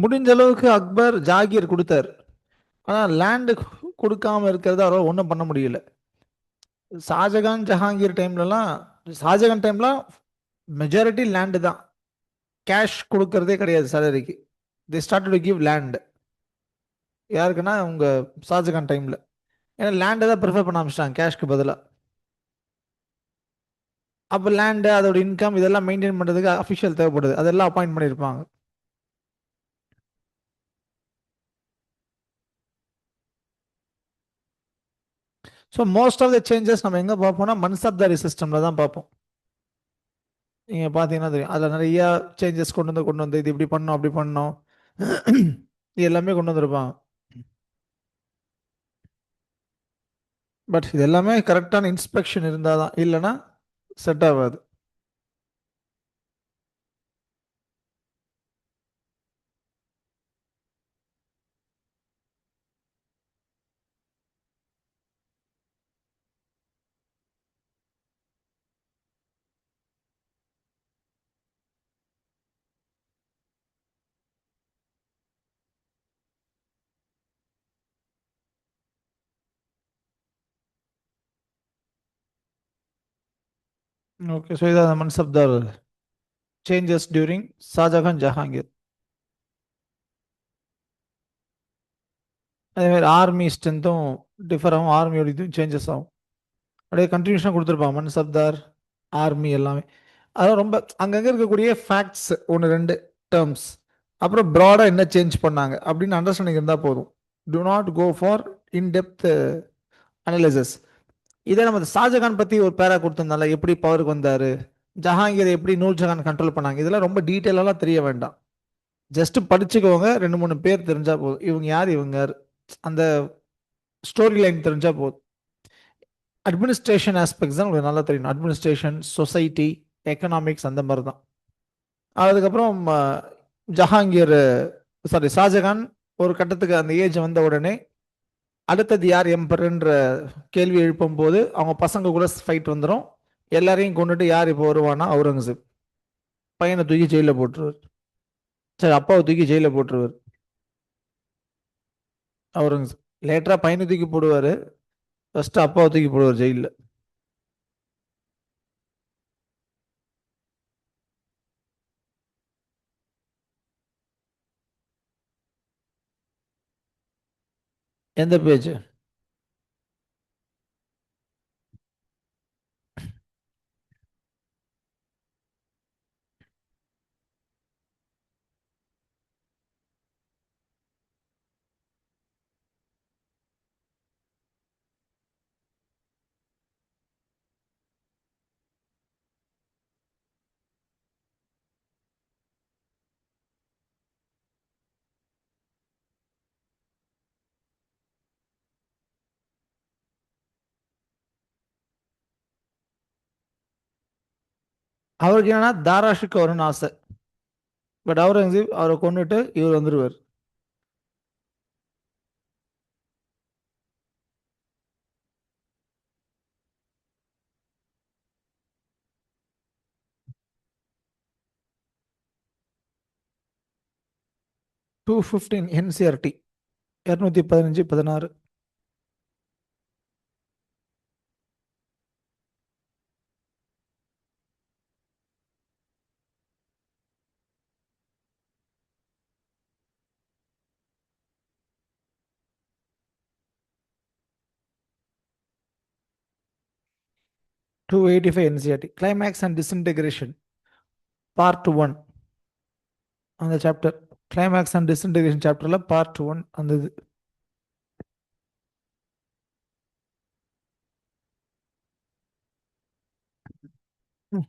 முடிஞ்ச அளவுக்கு அக்பர் ஜாகீர் கொடுத்தாரு, ஆனா லேண்டு கொடுக்காம இருக்கிறது அவரால் ஒன்றும் பண்ண முடியல. ஷாஜகான் ஜஹாங்கீர் டைம்லலாம், ஷாஜகான் டைம்ல மெஜாரிட்டி லேண்டு தான், கேஷ் கொடுக்கறதே கிடையாது சேலரிக்கு. The start to give land. யாருக்குன்னா உங்க ஷாஜகான் டைம்ல, ஏன்னா லேண்டை தான் ப்ரிஃபர் பண்ண ஆரம்பிச்சிட்டாங்க கேஷ்க்கு பதிலாக. அப்போ லேண்டு அதோட இன்கம் இதெல்லாம் மெயின்டைன் பண்ணுறதுக்கு அஃபிஷியல் தேவைப்படுது, அதெல்லாம் அப்பாயிண்ட் பண்ணியிருப்பாங்க. So most of the changes நம்ம எங்கே பார்ப்போம்னா மன்சப்தாரி சிஸ்டமில் தான் பார்ப்போம். நீங்கள் பார்த்தீங்கன்னா தெரியும், அதில் நிறைய சேஞ்சஸ் கொண்டு வந்து இது இப்படி பண்ணோம் அப்படி பண்ணோம் இது எல்லாமே கொண்டு வந்திருப்பாங்க. பட் இது எல்லாமே கரெக்டான இன்ஸ்பெக்ஷன் இருந்தால் தான், இல்லைன்னா செட் ஆகாது. ஓகே, ஸோ இதான் மன்சப்தார் சேஞ்சஸ் டியூரிங் ஷாஜகான் ஜஹாங்கீர். அதே மாதிரி ஆர்மி ஸ்ட்ரென்த்தும் டிஃபர் ஆகும், ஆர்மியோட இதுவும் சேஞ்சஸ் ஆகும். அப்படியே கண்டினியூஷனாக கொடுத்துருப்பாங்க மன்சப்தார், ஆர்மி எல்லாமே. அதான் ரொம்ப அங்கங்கே இருக்கக்கூடிய ஃபேக்ட்ஸ் ஒன்று ரெண்டு டேர்ம்ஸ், அப்புறம் ப்ராடாக என்ன சேஞ்ச் பண்ணாங்க அப்படின்னு அண்டர்ஸ்டாண்டிங் இருந்தால் போதும். Do not go for in depth analysis. இதே நம்ம ஷாஜகான் பற்றி ஒரு பேரா கொடுத்திருந்தால, எப்படி பவருக்கு வந்தார், ஜஹாங்கீர் எப்படி நூர்ஜஹான் கண்ட்ரோல் பண்ணாங்க, இதெல்லாம் ரொம்ப டீட்டெயிலெல்லாம் தெரிய வேண்டாம். ஜஸ்ட் படிச்சுக்கோங்க, ரெண்டு மூணு பேர் தெரிஞ்சா போதும், இவங்க யார் இவங்க யார், அந்த ஸ்டோரி லைன் தெரிஞ்சா போதும். அட்மினிஸ்ட்ரேஷன் ஆஸ்பெக்ட்ஸ் தான் உங்களுக்கு நல்லா தெரியணும், அட்மினிஸ்ட்ரேஷன், சொசைட்டி, எக்கனாமிக்ஸ், அந்த மாதிரி தான். அதுக்கப்புறம் ஜஹாங்கீர், சாரி ஷாஜகான் ஒரு கட்டத்துக்கு அந்த ஏஜ் வந்த உடனே அடுத்தது யார் எம்பரன்ற கேள்வி எழுப்பும் போது அவங்க பசங்க கூட ஃபைட் வந்துடும். எல்லாரையும் கொண்டுட்டு யார் இப்போ வருவானா, அவுரங்கசீப். பையனை தூக்கி ஜெயிலில் போட்டுருவார். சரி, அப்பாவை தூக்கி ஜெயிலில் போட்டுருவார் அவுரங்கசீப். லேட்டரா பையனை தூக்கி போடுவார், ஃபர்ஸ்ட் அப்பாவை தூக்கி போடுவார் ஜெயிலில். எந்த பேஜ்? அவருக்கு என்னன்னா தாராஷுக்கு வரும்னு ஆசை. பட் அவுரங்கசீப் அவரை கொண்டுட்டு இவர் வந்துருவார். 215 NCRT 215 16. 285 NCRT climax and disintegration part one. அந்த சாப்டர் கிளைமேக்ஸ் அண்ட் டிஸ்இன்டகிரேஷன் சாப்டர்ல பார்ட் ஒன் அந்த இது. ம்.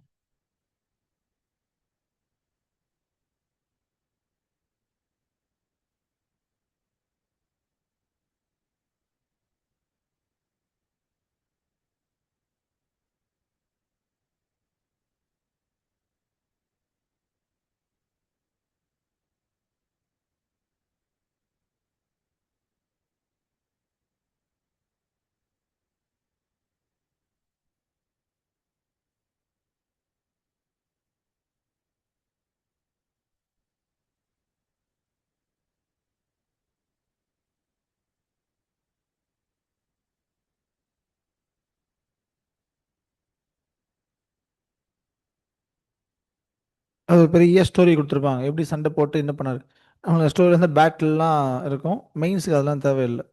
அது ஒரு பெரிய ஸ்டோரி கொடுத்துருப்பாங்க எப்படி சண்டை போட்டு என்ன பண்ணாரு. அவங்க ஸ்டோரி வந்து பேட்டில்லாம் இருக்கும். மெயின்ஸுக்கு அதெல்லாம் தேவையில்லை.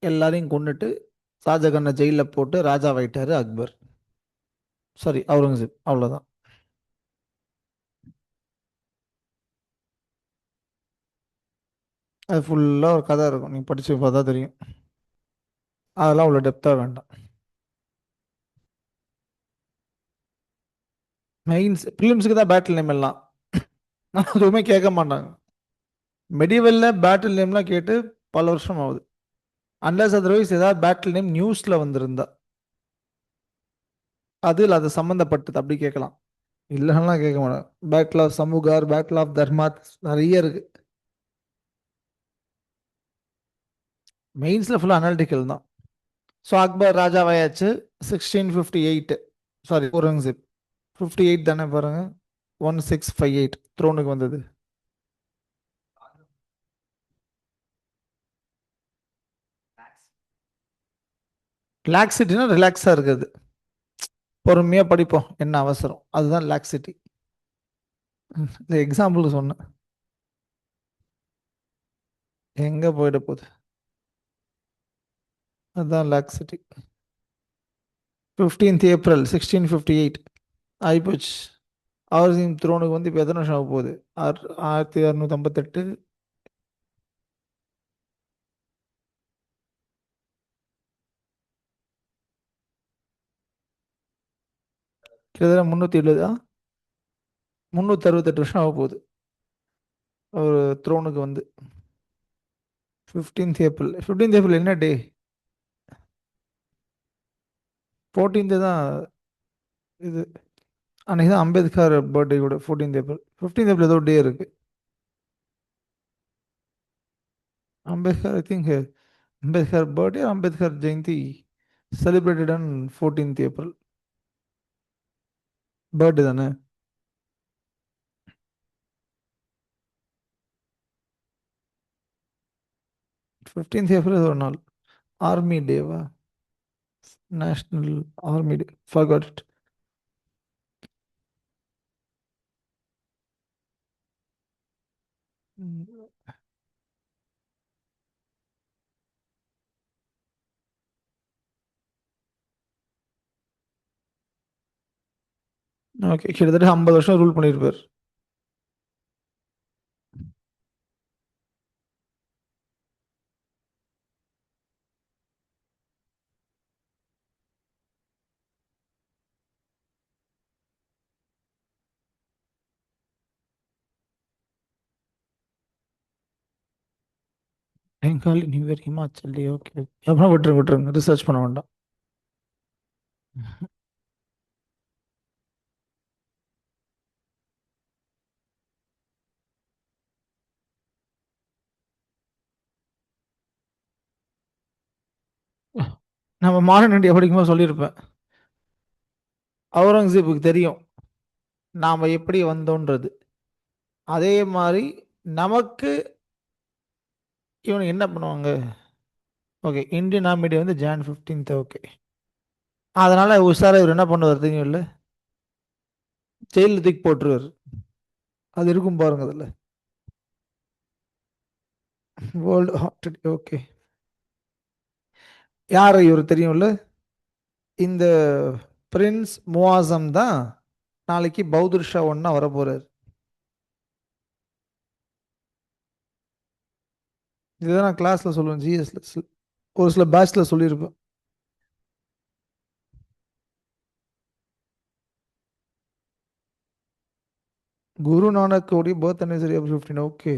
எல்லாரையும் கொண்டுட்டு ஷாஜகானை ஜெயிலில் போட்டு ராஜாவாயிட்டாரு அக்பர். சாரி அவுரங்கசீப், அவ்வளோதான். அது ஃபுல்லாக ஒரு கதை இருக்கும், நீங்கள் படிச்சு பார்த்தா தெரியும். அதெல்லாம் அவ்வளோ டெப்த்தாக வேண்டாம். மெயின்ஸ் ஃபிலிம்ஸுக்கு தான் பேட்டில் நேம் எல்லாம். எதுவுமே கேட்க மாட்டாங்க. மெடிவலில் பேட்டில் நேம்லாம் கேட்டு பல வருஷம் ஆகுது. அன்லஸ் அதர்வைஸ் ஏதாவது பேட்டில் நேம் நியூஸில் வந்திருந்தா அதில் அது சம்மந்தப்பட்டது அப்படி கேட்கலாம். இல்லைன்னா கேட்க மாட்டாங்க. பேட்டில் ஆஃப் சமூகார், பேட்டில் ஆஃப் தர்மாத் நிறைய இருக்கு. மெயின்ஸில் ஃபுல்லாக அனாலிட்டிக்கல் தான். ஸோ அக்பர் ராஜாவாயாச்சு. 1658. சாரி அவுரங்கசீப் 58 தானே பாருங்க. 1658 த்ரோனுக்கு வந்தது. லாக்ஸிட்டினா ரிலாக்ஸாக இருக்குது. பொறுமையாக படிப்போம், என்ன அவசரம், அதுதான் லாக்ஸிட்டி. இந்த எக்ஸாம்பிளுக்கு சொன்னேன். எங்கே போயிட போகுது, அதுதான் லாக்ஸிட்டி. 15th ஏப்ரல் 1658 ஆயிப்போச்சு. அவுரங்கசீப் த்ரோனுக்கு வந்து இப்போ எத்தனை வருஷம் ஆக போகுது? 1658. கிட்டத்தட்ட 370 368 வருஷம் ஆக போகுது ஒரு த்ரோனுக்கு வந்து. 15th April. 15th ஏப்ரல் என்ன டே? 14th தான் இது. அன்னைக்கு தான் அம்பேத்கர் பர்த்டே கூட. 14th April. 15th ஏப்ரல் ஏதோ டே இருக்கு. Ambedkar I think Ambedkar birthday, Ambedkar Jayanti celebrated on 14th April. Birthday தானே. 15th ஏப்ரல் ஏதோ ஒரு நாள். ஆர்மி டேவா? National army day, forgot it. Okay, கிட்டத்தட்ட 50 வருஷம் ரூல் பண்ணியிருப்பார். Bengali new year Himachal day. Okay, அப்புறம் விட்டுருங்க விட்டுருங்க, ரிசர்ச் பண்ண வேண்டாம். நம்ம மாடர்ன் இந்தியா படிக்கும்போது சொல்லியிருப்பேன். அவுரங்கசீப்புக்கு தெரியும் நாம் எப்படி வந்தோன்றது. அதே மாதிரி நமக்கு இவனுக்கு என்ன பண்ணுவாங்க? ஓகே, இந்தியன் ஆர்மி வந்து ஜான் 15th. ஓகே, அதனால உஷாரா இவர் என்ன பண்ணுவார் தெரியும் இல்லை? ஜெயிலில் தூக்கி போட்டுருவார். அது இருக்கும் பாருங்க அதில். World heart. ஓகே, யார் இவர் தெரியும்ல? இந்த பிரின்ஸ் முவாசம் தான் நாளைக்கு பௌதுர் ஷா ஒன்னா வர போறாரு. இதுதான் நான் கிளாஸ்ல சொல்லுவேன், ஜிஎஸ்ல ஒரு சில பேட்ச்ல சொல்லியிருப்பேன். குரு நானக் உடைய birth anniversary April 15. Okay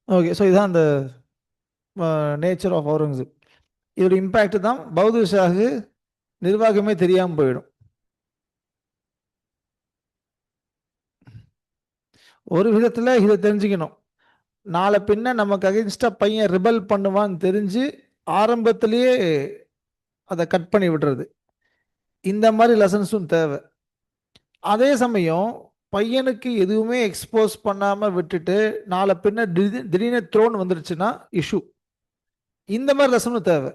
okay, so இதான் அந்த நேச்சர் ஆஃப் அவுரங்கசீப். இதோட இம்பேக்ட் தான் பௌதுர் ஷாக்கு நிர்வாகமே தெரியாமல் போயிடும். ஒரு விதத்தில் இதை தெரிஞ்சுக்கணும். நாளை பின்ன நமக்கு அகைன்ஸ்டா பையன் ரிபல் பண்ணுவான்னு தெரிஞ்சு ஆரம்பத்திலேயே அதை கட் பண்ணி விடுறது. இந்த மாதிரி லெசன்ஸும் தேவை. அதே சமயம் பையனுக்கு எதுவுமே எக்ஸ்போஸ் பண்ணாம விட்டுட்டு நாளை பின்ன திடீர்னு த்ரோன் வந்துருச்சுன்னா இஷ்யூ. இந்த மாதிரி லெசனும் தேவை.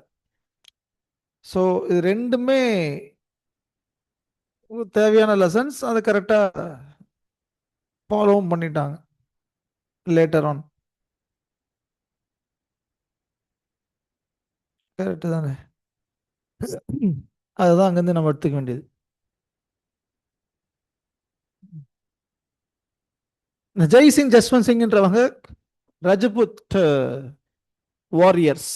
ஸோ இது ரெண்டுமே தேவையான லெசன்ஸ். அதை கரெக்டாக ஃபாலோவும் பண்ணிட்டாங்க லேட்டர் ஆன். கரெக்டு தானே? அதுதான் அங்கேருந்து நம்ம எடுத்துக்க வேண்டியது. ஜெய்சிங் ஜஸ்வந்த் சிங்ன்றவங்க ரஜபுத் வாரியர்ஸ்.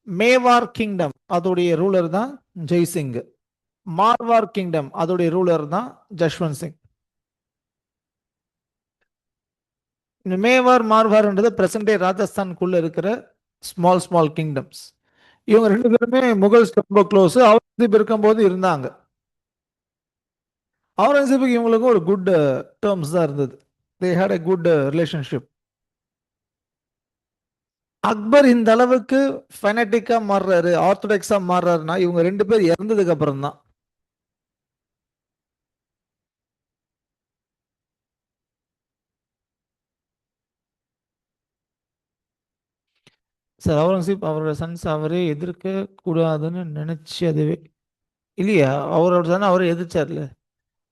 மேவார் கிங்டம் அதோடைய ரூலர் தான் ஜெய்சிங். மார்வார் கிங்டம் அதோடைய ரூலர் தான் ஜஸ்வந்த் சிங். இந்த மேவார் மார்வார்ன்றது பிரசன்ட் டே ராஜஸ்தானுக்குள்ள இருக்கிற ஸ்மால் ஸ்மால் கிங்டம்ஸ். இவங்க ரெண்டு பேருமே முகல்ஸ் ரொம்ப க்ளோஸ். அவுரங்கசீப் இருக்கும்போது இருந்தாங்க. அவுரங்கசீப்புக்கு இவங்களுக்கும் ஒரு குட் டேர்ம்ஸ் தான் இருந்தது. They had a good relationship. Akbar இந்த அளவுக்கு ஃபெனட்டிக்கா மாறுறாரு, ஆர்த்தடாக்ஸா மாறுறாருன்னா இவங்க ரெண்டு பேர் இறந்ததுக்கு அப்புறம் தான். சார் அவுரங்கசீப் அவரோட சன்ஸ் அவரே எதிர்க்க கூடாதுன்னு நினைச்சு அதுவே இல்லையா? அவரோட சன் அவரே எதிர்ச்சார்ல.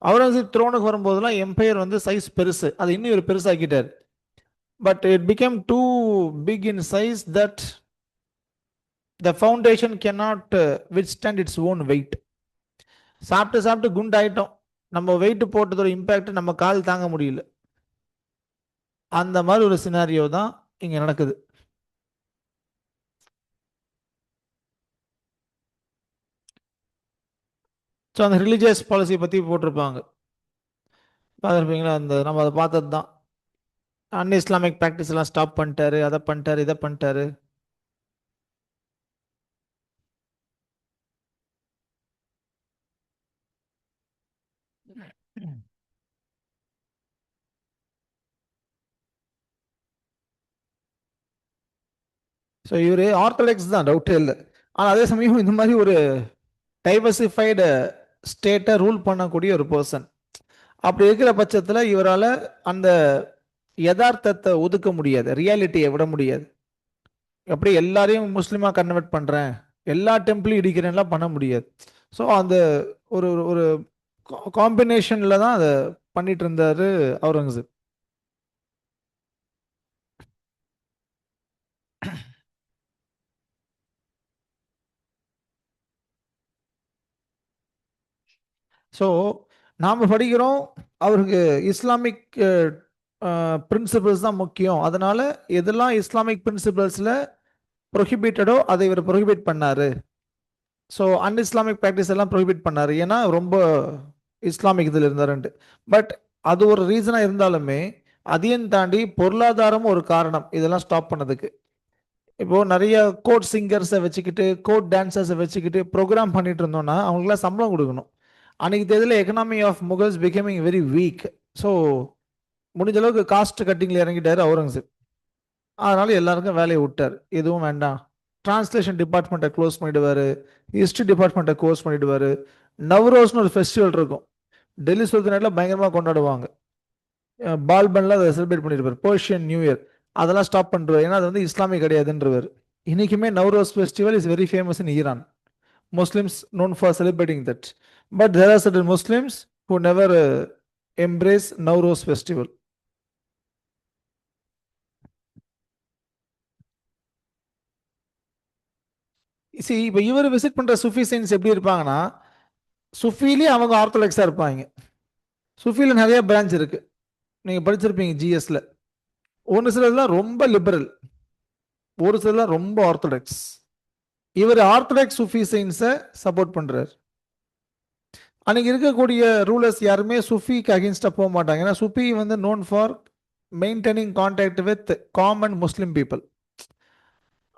அவுரங்கசீப் த்ரோனுக்கு வரும்போதெல்லாம் எம்பையர் வந்து சைஸ் பெருசு, அது இன்னும் இவர் பெருசாக்கிட்டார். But it became too big in size that the foundation cannot withstand its own weight. சாப்பிட்டு சாப்பிட்டு குண்டாயிட்டோம், நம்ம வெயிட் போட்டதோட இம்பாக்ட் நம்ம கால் தாங்க முடியல. அந்த மாதிரி ஒரு சினாரியோ தான் இங்க நடக்குது. ஸோ அந்த ரிலீஜியஸ் பாலிசி பற்றி போட்டிருப்பாங்க, பார்த்துருப்பீங்களா? அந்த நம்ம அதை பார்த்தது தான். அன் இஸ்லாமிக் ப்ராக்டிஸ் எல்லாம் ஸ்டாப் பண்ணிட்டாரு, அதை பண்ணிட்டாரு, இதை பண்ணிட்டாரு. ஸோ இவர் ஆர்த்தடாக்ஸ் தான், டவுட்டே இல்லை. ஆனால் அதே சமயம் இந்த மாதிரி ஒரு டைவர்சிஃபைடு ஸ்டேட்டை ரூல் பண்ணக்கூடிய ஒரு பர்சன். அப்படி இருக்கிற பட்சத்தில் இவரால் அந்த யதார்த்தத்தை ஒதுக்க முடியாது, ரியாலிட்டியை விட முடியாது. எப்படி எல்லாரையும் முஸ்லீமா கன்வெர்ட் பண்றேன், எல்லா டெம்பிளையும் இடிக்கிறேன்லாம் பண்ண முடியாது. ஸோ அந்த ஒரு ஒரு காம்பினேஷன்ல தான் அதை பண்ணிட்டு இருந்தாரு அவுரங்கசீப். ஸோ நாம் படிக்கிறோம் அவருக்கு இஸ்லாமிக் பிரின்சிபல்ஸ் தான் முக்கியம், அதனால எதெல்லாம் இஸ்லாமிக் பிரின்சிபல்ஸ்ல ப்ரொஹிபிட்டடோ அதை இவர் ப்ரொஹிபிட் பண்ணாரு. ஸோ அன் இஸ்லாமிக் ப்ராக்டிஸ் எல்லாம் ப்ரொஹிபிட் பண்ணாரு, ஏன்னா ரொம்ப இஸ்லாமிக் இதில் இருந்தாருன்ட்டு. பட் அது ஒரு ரீசனாக இருந்தாலுமே அதையும் தாண்டி பொருளாதாரமும் ஒரு காரணம் இதெல்லாம் ஸ்டாப் பண்ணதுக்கு. இப்போ நிறைய கோட் சிங்கர்ஸை வச்சுக்கிட்டு கோட் டான்சர்ஸை வச்சுக்கிட்டு ப்ரோக்ராம் பண்ணிட்டு இருந்தோம்னா அவங்களுக்குலாம் சம்பளம் கொடுக்கணும். அன்னைக்கு தேதியில் economy of Mughals becoming very weak. So முடிஞ்ச அளவுக்கு காஸ்ட் கட்டிங்ல இறங்கிட்டாரு அவுரங்கசீப். அதனால எல்லாருக்கும் வேலையை விட்டார். எதுவும் வேண்டாம். டிரான்ஸ்லேஷன் டிபார்ட்மெண்ட்டை க்ளோஸ் பண்ணிடுவாரு. ஹிஸ்டரி டிபார்ட்மெண்ட்டை க்ளோஸ் பண்ணிடுவாரு. நவ்ரோஸ்னு ஒரு ஃபெஸ்டிவல் இருக்கும். டெல்லி சுல்தானேட்ல பயங்கரமாக கொண்டாடுவாங்க. பால்பன்ல அதை செலிப்ரேட் பண்ணிருப்பார். பர்ஷியன் நியூ இயர் அதெல்லாம் ஸ்டாப் பண்ணுறாரு. ஏன்னா அது வந்து இஸ்லாமிய கிடையாதுன்றவர். இன்னைக்குமே Navroz festival is very famous in Iran. Muslims known for celebrating that. But there are certain Muslims who never embrace Nowruz festival. See, இப்போ இவர் விசிட் பண்ற சுஃபி சைன்ஸ் எப்படி இருப்பாங்கன்னா, சுஃபிலே அவங்க ஆர்த்தடாக்ஸா இருப்பாங்க. சுஃபில நிறைய பிரான்ச் இருக்கு. நீங்க படிச்சிருப்பீங்க ஜிஎஸ்ல. ஒரு சிலர்லாம் ரொம்ப லிபரல், ஒரு சிலர்லாம் ரொம்ப ஆர்த்தடாக்ஸ். இவர் ஆர்த்தடாக்ஸ் சுஃபி சைன்ஸை சப்போர்ட் பண்றாரு. அன்னைக்கு இருக்கக்கூடிய ரூலர்ஸ் யாருமே சுஃபிக்கு அகேன்ஸ்டா போக மாட்டாங்க. ஏன்னா சுஃபி வந்து known for maintaining contact with common Muslim people.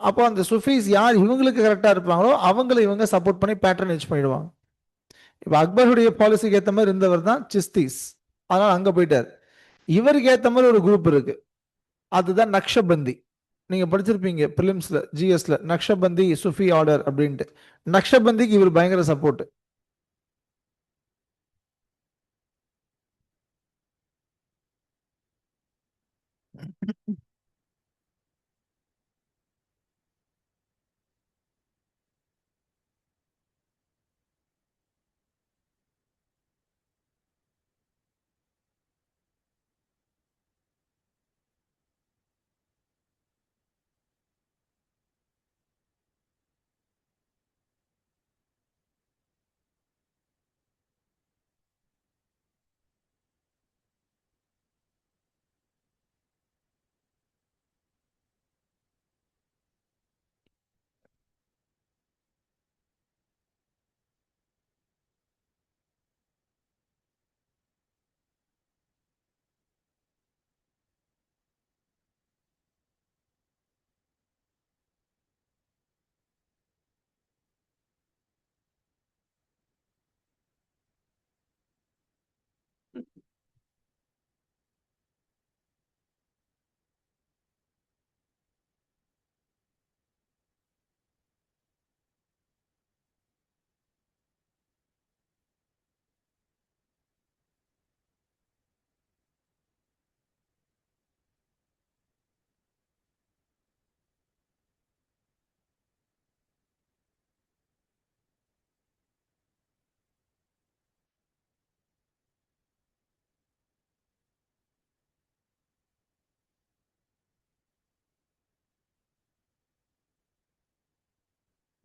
அப்போ அந்த சுஃபீஸ் யார் இவங்களுக்கு கரெக்டாக இருப்பாங்களோ அவங்கள இவங்க சப்போர்ட் பண்ணி பேட்டர்னேஜ் பண்ணிடுவாங்க. இப்போ அக்பருடைய பாலிசிக்கு ஏற்ற மாதிரி இருந்தவர் தான் சிஸ்தீஸ். அதனால் அங்கே போயிட்டார். இவருக்கு ஏற்ற மாதிரி ஒரு குரூப் இருக்கு, அதுதான் நக்ஷபந்தி. நீங்கள் படிச்சிருப்பீங்க பிலிம்ஸில் ஜிஎஸ்ல, நக்ஷபந்தி சுஃபி ஆர்டர் அப்படின்ட்டு. நக்ஷபந்திக்கு இவர் பயங்கர சப்போர்ட்.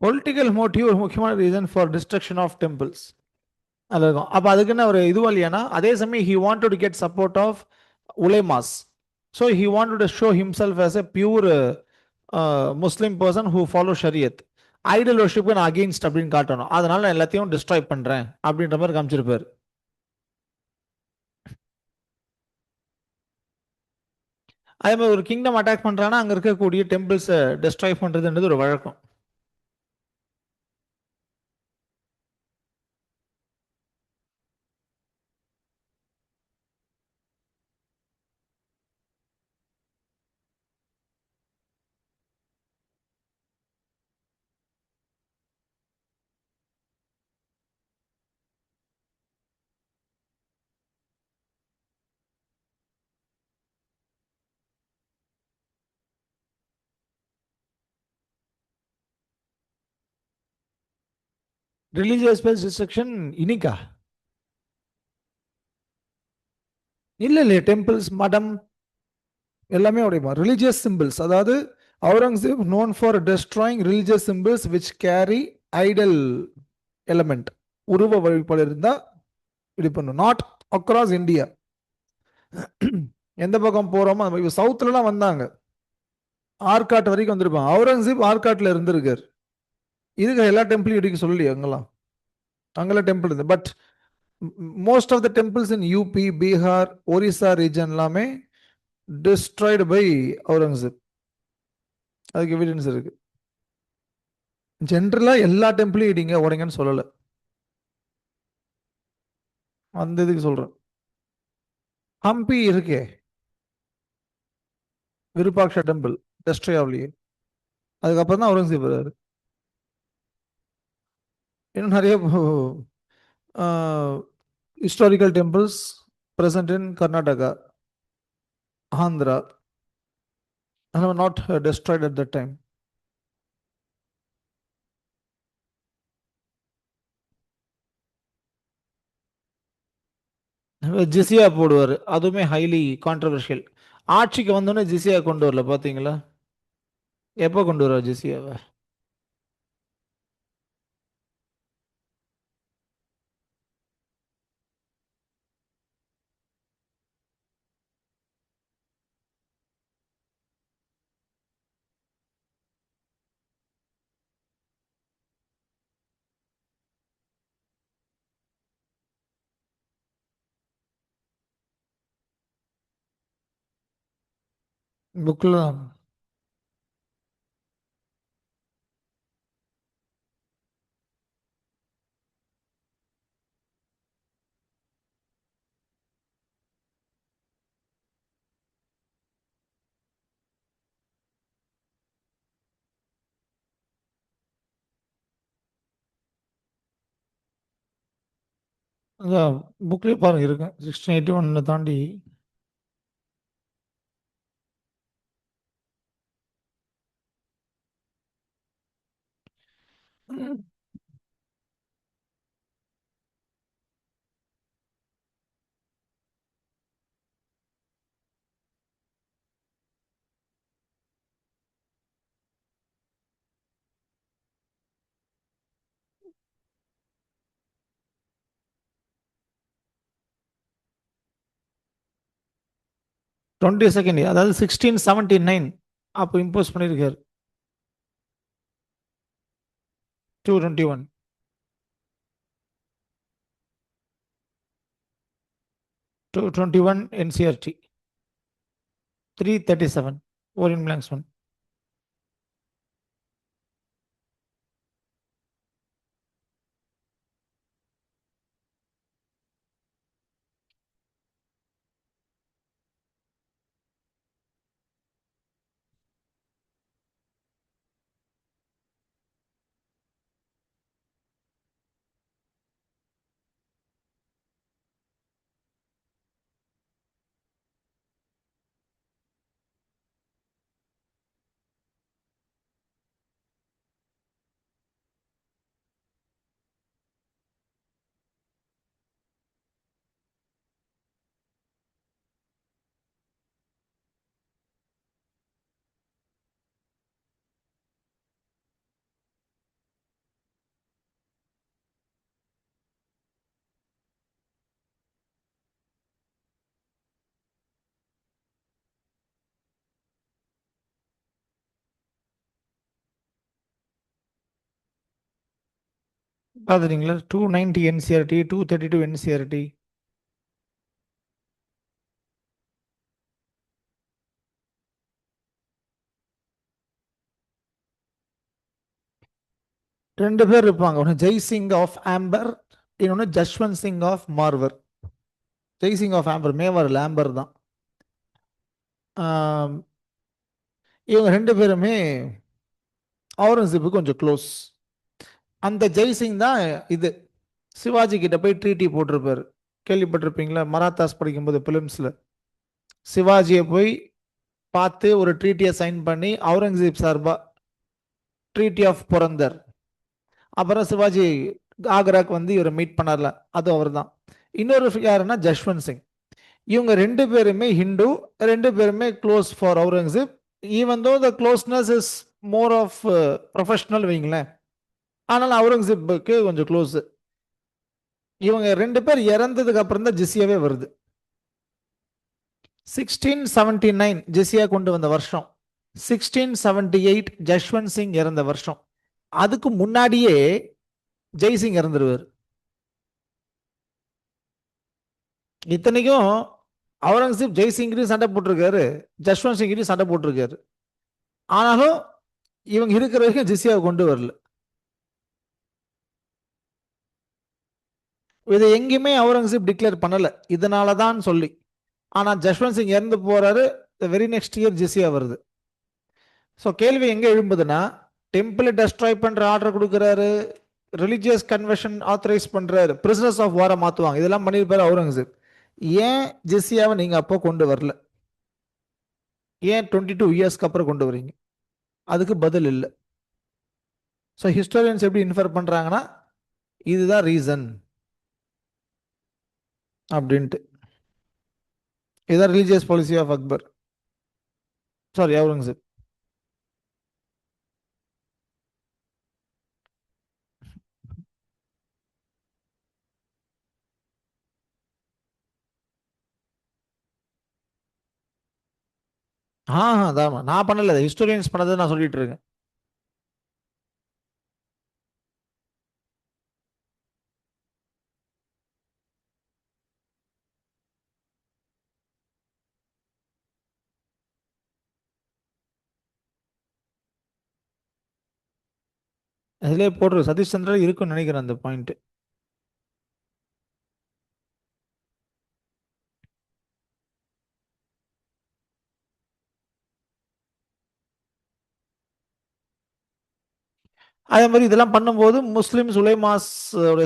பொலிட்டிக்கல் மோட்டிவ் ஒரு முக்கியமான reason for destruction of temples. அது இருக்கும். அப்போ அதுக்குன்னு ஒரு இதுவா இல்லையானா, அதே சமயம் he wanted to get support of உலேமாஸ். So he wanted to show himself as a pure Muslim person who follow ஷரியத். ஐடல் வர்ஷிப்புக்கு நான் அகெயின்ஸ்ட் அப்படின்னு காட்டணும். அதனால நான் எல்லாத்தையும் டிஸ்ட்ராய் பண்றேன் அப்படின்ற மாதிரி காமிச்சிருப்பாரு. அதே மாதிரி ஒரு கிங்டம் அட்டாக் பண்றான்னா அங்க இருக்கக்கூடிய டெம்பிள்ஸை டிஸ்ட்ராய் பண்றதுன்றது ஒரு வழக்கம். ரிலீஜியஸ் பேஸ் டிஸ்ட்ரக்ஷன் இனிக்கா? இல்ல இல்லையா, டெம்பிள்ஸ் மடம் எல்லாமே உடையமா. ரிலீஜியஸ் சிம்பிள்ஸ், அதாவது Aurangzeb known for destroying religious symbols which carry idol element. உருவ வழிபாடு இருந்தா இது பண்ணும். Not across India. எந்த பக்கம் போறோமோ சவுத்துலலாம் வந்தாங்க, ஆர்காட் வரைக்கும் வந்திருப்பாங்க. அவுரங்கசீப் ஆர்காட்ல இருந்திருக்காரு. இதுக்கு எல்லா டெம்பிளையும் இடிக்க சொல்லலையே அங்கெல்லாம். அங்கெல்லாம் டெம்பிள் இருந்து. But most of the temples in UP, Bihar, Orissa region எல்லாமே டிஸ்ட்ராய்டு பை அவுரங்கசீப். அதுக்கு எவிடன்ஸ் இருக்கு. ஜென்ரலா எல்லா டெம்பிளையும் இடிங்க உடைங்கன்னு சொல்லல. அந்த இதுக்கு சொல்றேன். ஹம்பி இருக்கே, விருப்பாக்ஷா டெம்பிள் டெஸ்ட்ராய் ஆகலையே. அதுக்கப்புறம் தான் அவுரங்கசீப் வர்றாரு. இன்னும் நிறைய historical temples present in Karnataka, Andhra, and were not destroyed at that time. ஜிசியா போடுவார், அதுவுமே ஹைலி கான்ட்ரவர்ஷியல். ஆட்சிக்கு வந்தோடனே ஜிசியா கொண்டு வரல பார்த்தீங்களா? எப்போ கொண்டு வருவார் ஜிசியாவை? புக்கில் தான். அதான் புக்லேயே பாருங்க இருக்கு 1681 தாண்டி. 22nd, அதாவது 1679 அப்போ இம்போஸ் பண்ணியிருக்காரு. 221. 221 NCRT. 337 Orient Blanks 1. பார்த்துட்டீங்களா? 290 NCRT, 232 NCRT. ரெண்டு பேர் இருப்பாங்க, ஒன்று ஜெய்சிங் ஆஃப் ஆம்பர், இன்னொன்று ஜஸ்வந்த் சிங் ஆஃப் மார்வர். ஜெய்சிங் ஆஃப் ஆம்பர் மேவர் இல்லை, ஆம்பர் தான். இவங்க ரெண்டு பேருமே அவுரங்கசீப்புக்கு கொஞ்சம் க்ளோஸ். அந்த ஜெய்சிங் தான் இது சிவாஜி கிட்ட போய் ட்ரீட்டி போட்டிருப்பாரு, கேள்விப்பட்டிருப்பீங்களா? மராத்தாஸ் படிக்கும்போது பிலிம்ஸ்ல சிவாஜியை போய் பார்த்து ஒரு ட்ரீட்டியை சைன் பண்ணி அவுரங்கசீப் சார்பா ட்ரீட்டி ஆஃப் புரந்தர். அப்புறம் சிவாஜி ஆக்ராக்கு வந்து இவரை மீட் பண்ணார்ல, அது அவர் தான். இன்னொரு யாருன்னா ஜஸ்வந்த் சிங். இவங்க ரெண்டு பேருமே ஹிந்து, ரெண்டு பேருமே close for Aurangzeb. Even though the closeness is more of professional வைங்களேன், ஆனால் அவுரங்கசீப்புக்கு கொஞ்சம் க்ளோஸ். இவங்க ரெண்டு பேர் இறந்ததுக்கு அப்புறம் தான் ஜிசியாவே வருது. 1679 ஜிசியா கொண்டு வந்த வருஷம், 1678 ஜஸ்வந்த் சிங் இறந்த வருஷம். அதுக்கு முன்னாடியே ஜெய்சிங் இறந்துருவார். இத்தனைக்கும் அவுரங்கசீப் ஜெய்சிங்கிட்டையும் சண்டை போட்டிருக்காரு, ஜஸ்வந்த் சிங்கிட்டையும் சண்டை போட்டிருக்காரு. ஆனாலும் இவங்க இருக்கிற வரைக்கும் ஜிசியாவை கொண்டு வரல. இதை எங்கேயுமே அவுரங்கசீப் டிக்ளேர் பண்ணல, இதனால தான் சொல்லி. ஆனா ஜஸ்வந்த் சிங் இறந்து போறாரு, வெரி நெக்ஸ்ட் இயர் ஜிசியா வருது. ஸோ கேள்வி எங்க எழும்புதுன்னா, டெம்பிள் டெஸ்ட்ராய் பண்ற ஆர்டர் கொடுக்குறாரு, ரிலிஜியஸ் கன்வர்ஷன் ஆத்தரைஸ் பண்றாரு, பிரிசனர்ஸ் ஆஃப் வாரை மாத்துவாங்க, இதெல்லாம் பண்ணியிருப்பாரு அவுரங்கசீப். ஏன் ஜிசியாவை நீங்க அப்போ கொண்டு வரல? ஏன் 22 இயர்ஸ்க்கு அப்புறம் கொண்டு வரீங்க? அதுக்கு பதில் இல்லை. ஸோ ஹிஸ்டோரியன்ஸ் எப்படி இன்ஃபர் பண்றாங்கன்னா, இதுதான் ரீசன் அப்படின்ட்டு. இதுதான் religious policy of Akbar, sorry Aurangzeb. அதான் நான் பண்ணல, ஹிஸ்டோரியன்ஸ் பண்ணதை நான் சொல்லிட்டு இருக்கேன். அதுலேயே போட்டு சதீஷ் சந்திரா இருக்குன்னு நினைக்கிறேன் அந்த பாயிண்ட். அதே மாதிரி இதெல்லாம் பண்ணும்போது முஸ்லிம்ஸ் உலைமாஸ்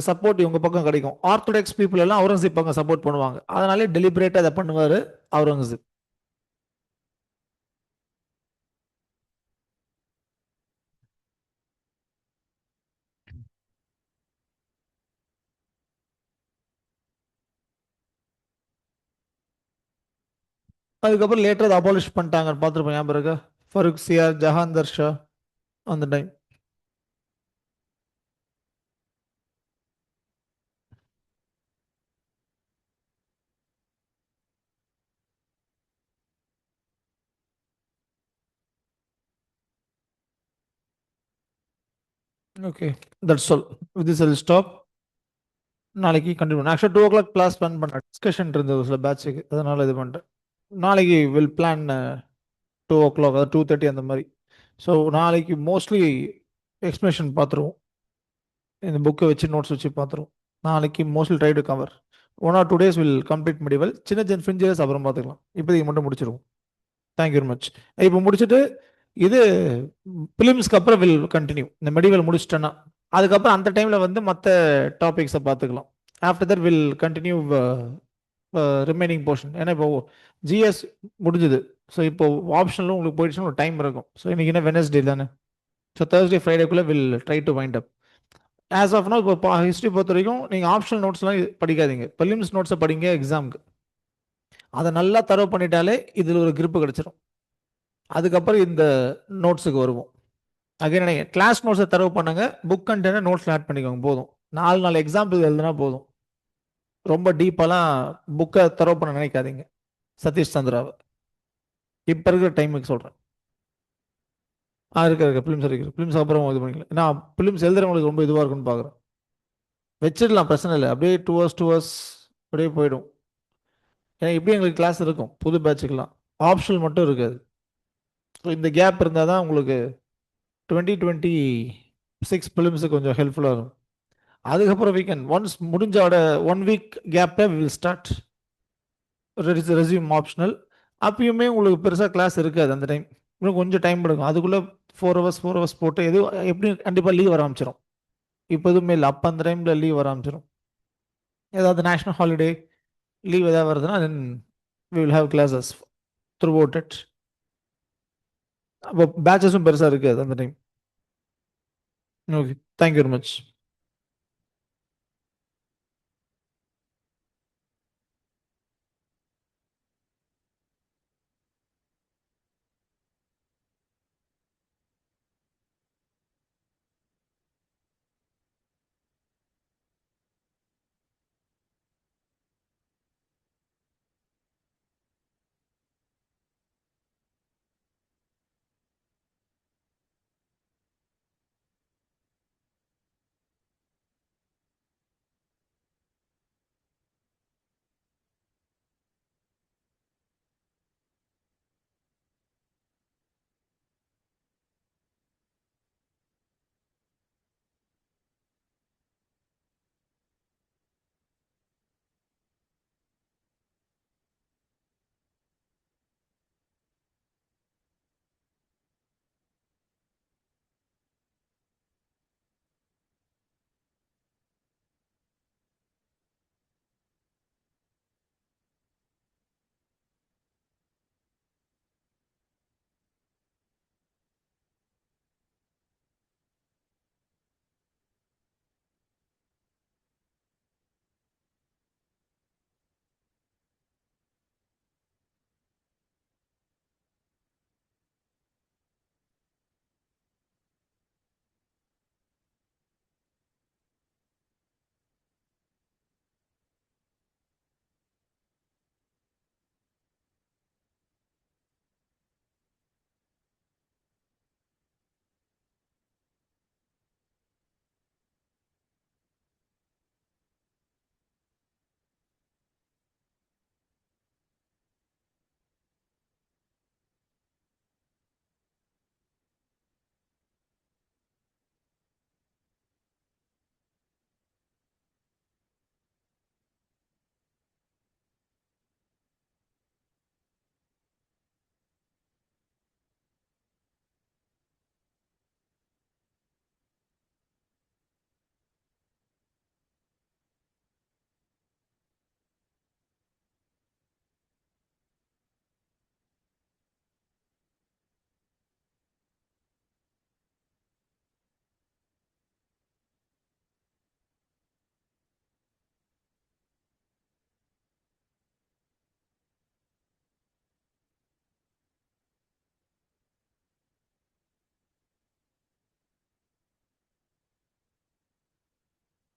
சப்போர்ட் இவங்க பக்கம் கிடைக்கும். ஆர்த்தடாக்ஸ் பீப்புள் எல்லாம் அவுரங்கசீப் பக்கம் சப்போர்ட் பண்ணுவாங்க. அதனாலே டெலிபரேட்டா அதை பண்ணுவாரு அவுரங்கசீப். அதுக்கப்புறம் லேட்டர் அதை அபாலிஷ் பண்ணிட்டாங்க, பார்த்துருப்போம் ஞாபகம் இருக்கா? ஃபருக் சியார், ஜஹாந்தர் ஷா அந்த time. Okay, that's all. With this will stop. நாளைக்கு கண்டினியூ. ஆக்சுவலாக 2 o'clock கிளாஸ் பிளான் பண்ண டிஸ்கஷன் இருந்தது சில பேட்சுக்கு, அதனால இது பண்ணிட்டேன். நாளைக்கு வில் பிளான் 2 o'clock, அதாவது 2:30 அந்த மாதிரி. ஸோ நாளைக்கு மோஸ்ட்லி எக்ஸ்பிளேஷன் பார்த்துருவோம், இந்த புக்கை வச்சு நோட்ஸ் வச்சு பார்த்துருவோம். நாளைக்கு mostly try to cover 1 or 2 days will complete medieval. சின்ன சின்ன ஃபிரிஞ்சஸ் அப்புறம் பார்த்துக்கலாம், இப்போதைக்கு மட்டும் முடிச்சிருவோம். Thank you very much. இப்போ முடிச்சுட்டு இது பிலிம்ஸ்க்கு அப்புறம் வில் கண்டினியூ. இந்த மெடிவல் முடிச்சிட்டேன்னா அதுக்கப்புறம் அந்த டைமில் வந்து மற்ற டாபிக்ஸை பார்த்துக்கலாம். After that will continue remaining portion. ஏன்னா இப்போ ஜிஎஸ் முடிஞ்சுது. ஸோ இப்போ ஆப்ஷனில் உங்களுக்கு போயிடுச்சுன்னா ஒரு டைம் இருக்கும். ஸோ இன்னைக்கு என்ன வெனஸ்டே தானே? ஸோ தேர்ஸ்டே ஃப்ரைடேக்குள்ளே will try to wind up. As of now இப்போ ஹிஸ்ட்ரி பொறுத்த வரைக்கும் நீங்கள் ஆப்ஷனல் நோட்ஸ்லாம் படிக்காதீங்க, பிலிம்ஸ் நோட்ஸை படிங்க எக்ஸாமுக்கு. அதை நல்லா தரவு பண்ணிட்டாலே இதில் ஒரு கிரிப்பு கிடச்சிரும். அதுக்கப்புறம் இந்த நோட்ஸுக்கு வருவோம். அகைன் நீங்கள் கிளாஸ் நோட்ஸை தரவு பண்ணுங்க, புக் கண்டென்ட்டை நோட்ஸில் ஆட் பண்ணிக்கோங்க போதும். 4 எக்ஸாம்பிள் எழுதுனா போதும். ரொம்ப டீப்பாலாம் புக்கை தரவு பண்ண நினைக்காதீங்க. சதீஷ் சந்திராவை இப்போ இருக்கிற டைமுக்கு சொல்கிறேன். இருக்க ஃபிலிம்ஸ் இருக்கு, ஃபிலிம்ஸ் அப்புறம் இது பண்ணிக்கலாம். நான் ஃபிலிம்ஸ் எழுதுறவங்களுக்கு ரொம்ப இதுவாக இருக்குன்னு பார்க்குறேன். வச்சிடலாம், பிரச்சனை இல்லை. அப்படியே 2 hours அப்படியே போயிடும். ஏன்னா இப்படி எங்களுக்கு கிளாஸ் இருக்கும் புது பேட்சுக்கெலாம், ஆப்ஷனல் மட்டும் இருக்காது. ஸோ இந்த கேப் இருந்தால் தான் உங்களுக்கு 2026 ஃபிலிம்ஸுக்கு கொஞ்சம் ஹெல்ப்ஃபுல்லாக இருக்கும். அதுக்கப்புறம் வீக்கெண்ட் ஒன்ஸ் முடிஞ்சோட 1 week கேப்பில் வில் ஸ்டார்ட் ரெஸ்யூம் ஆப்ஷனல். அப்பயுமே உங்களுக்கு பெருசாக கிளாஸ் இருக்காது அந்த டைம். இன்னும் கொஞ்சம் டைம் எடுக்கும். அதுக்குள்ளே 4 hours போட்டு எது எப்படி கண்டிப்பாக லீவ் வர ஆரம்பிச்சிடும். இப்போ எதுவுமே இல்லை, அப்போ அந்த டைமில் லீவ் வர ஆரம்பிச்சிடும். ஏதாவது நேஷ்னல் ஹாலிடே லீவ் ஏதாவது வருதுன்னா then we will have classes throughout it. அப்போ பேச்சஸும் பெருசாக இருக்காது அந்த time. Okay, thank you very much.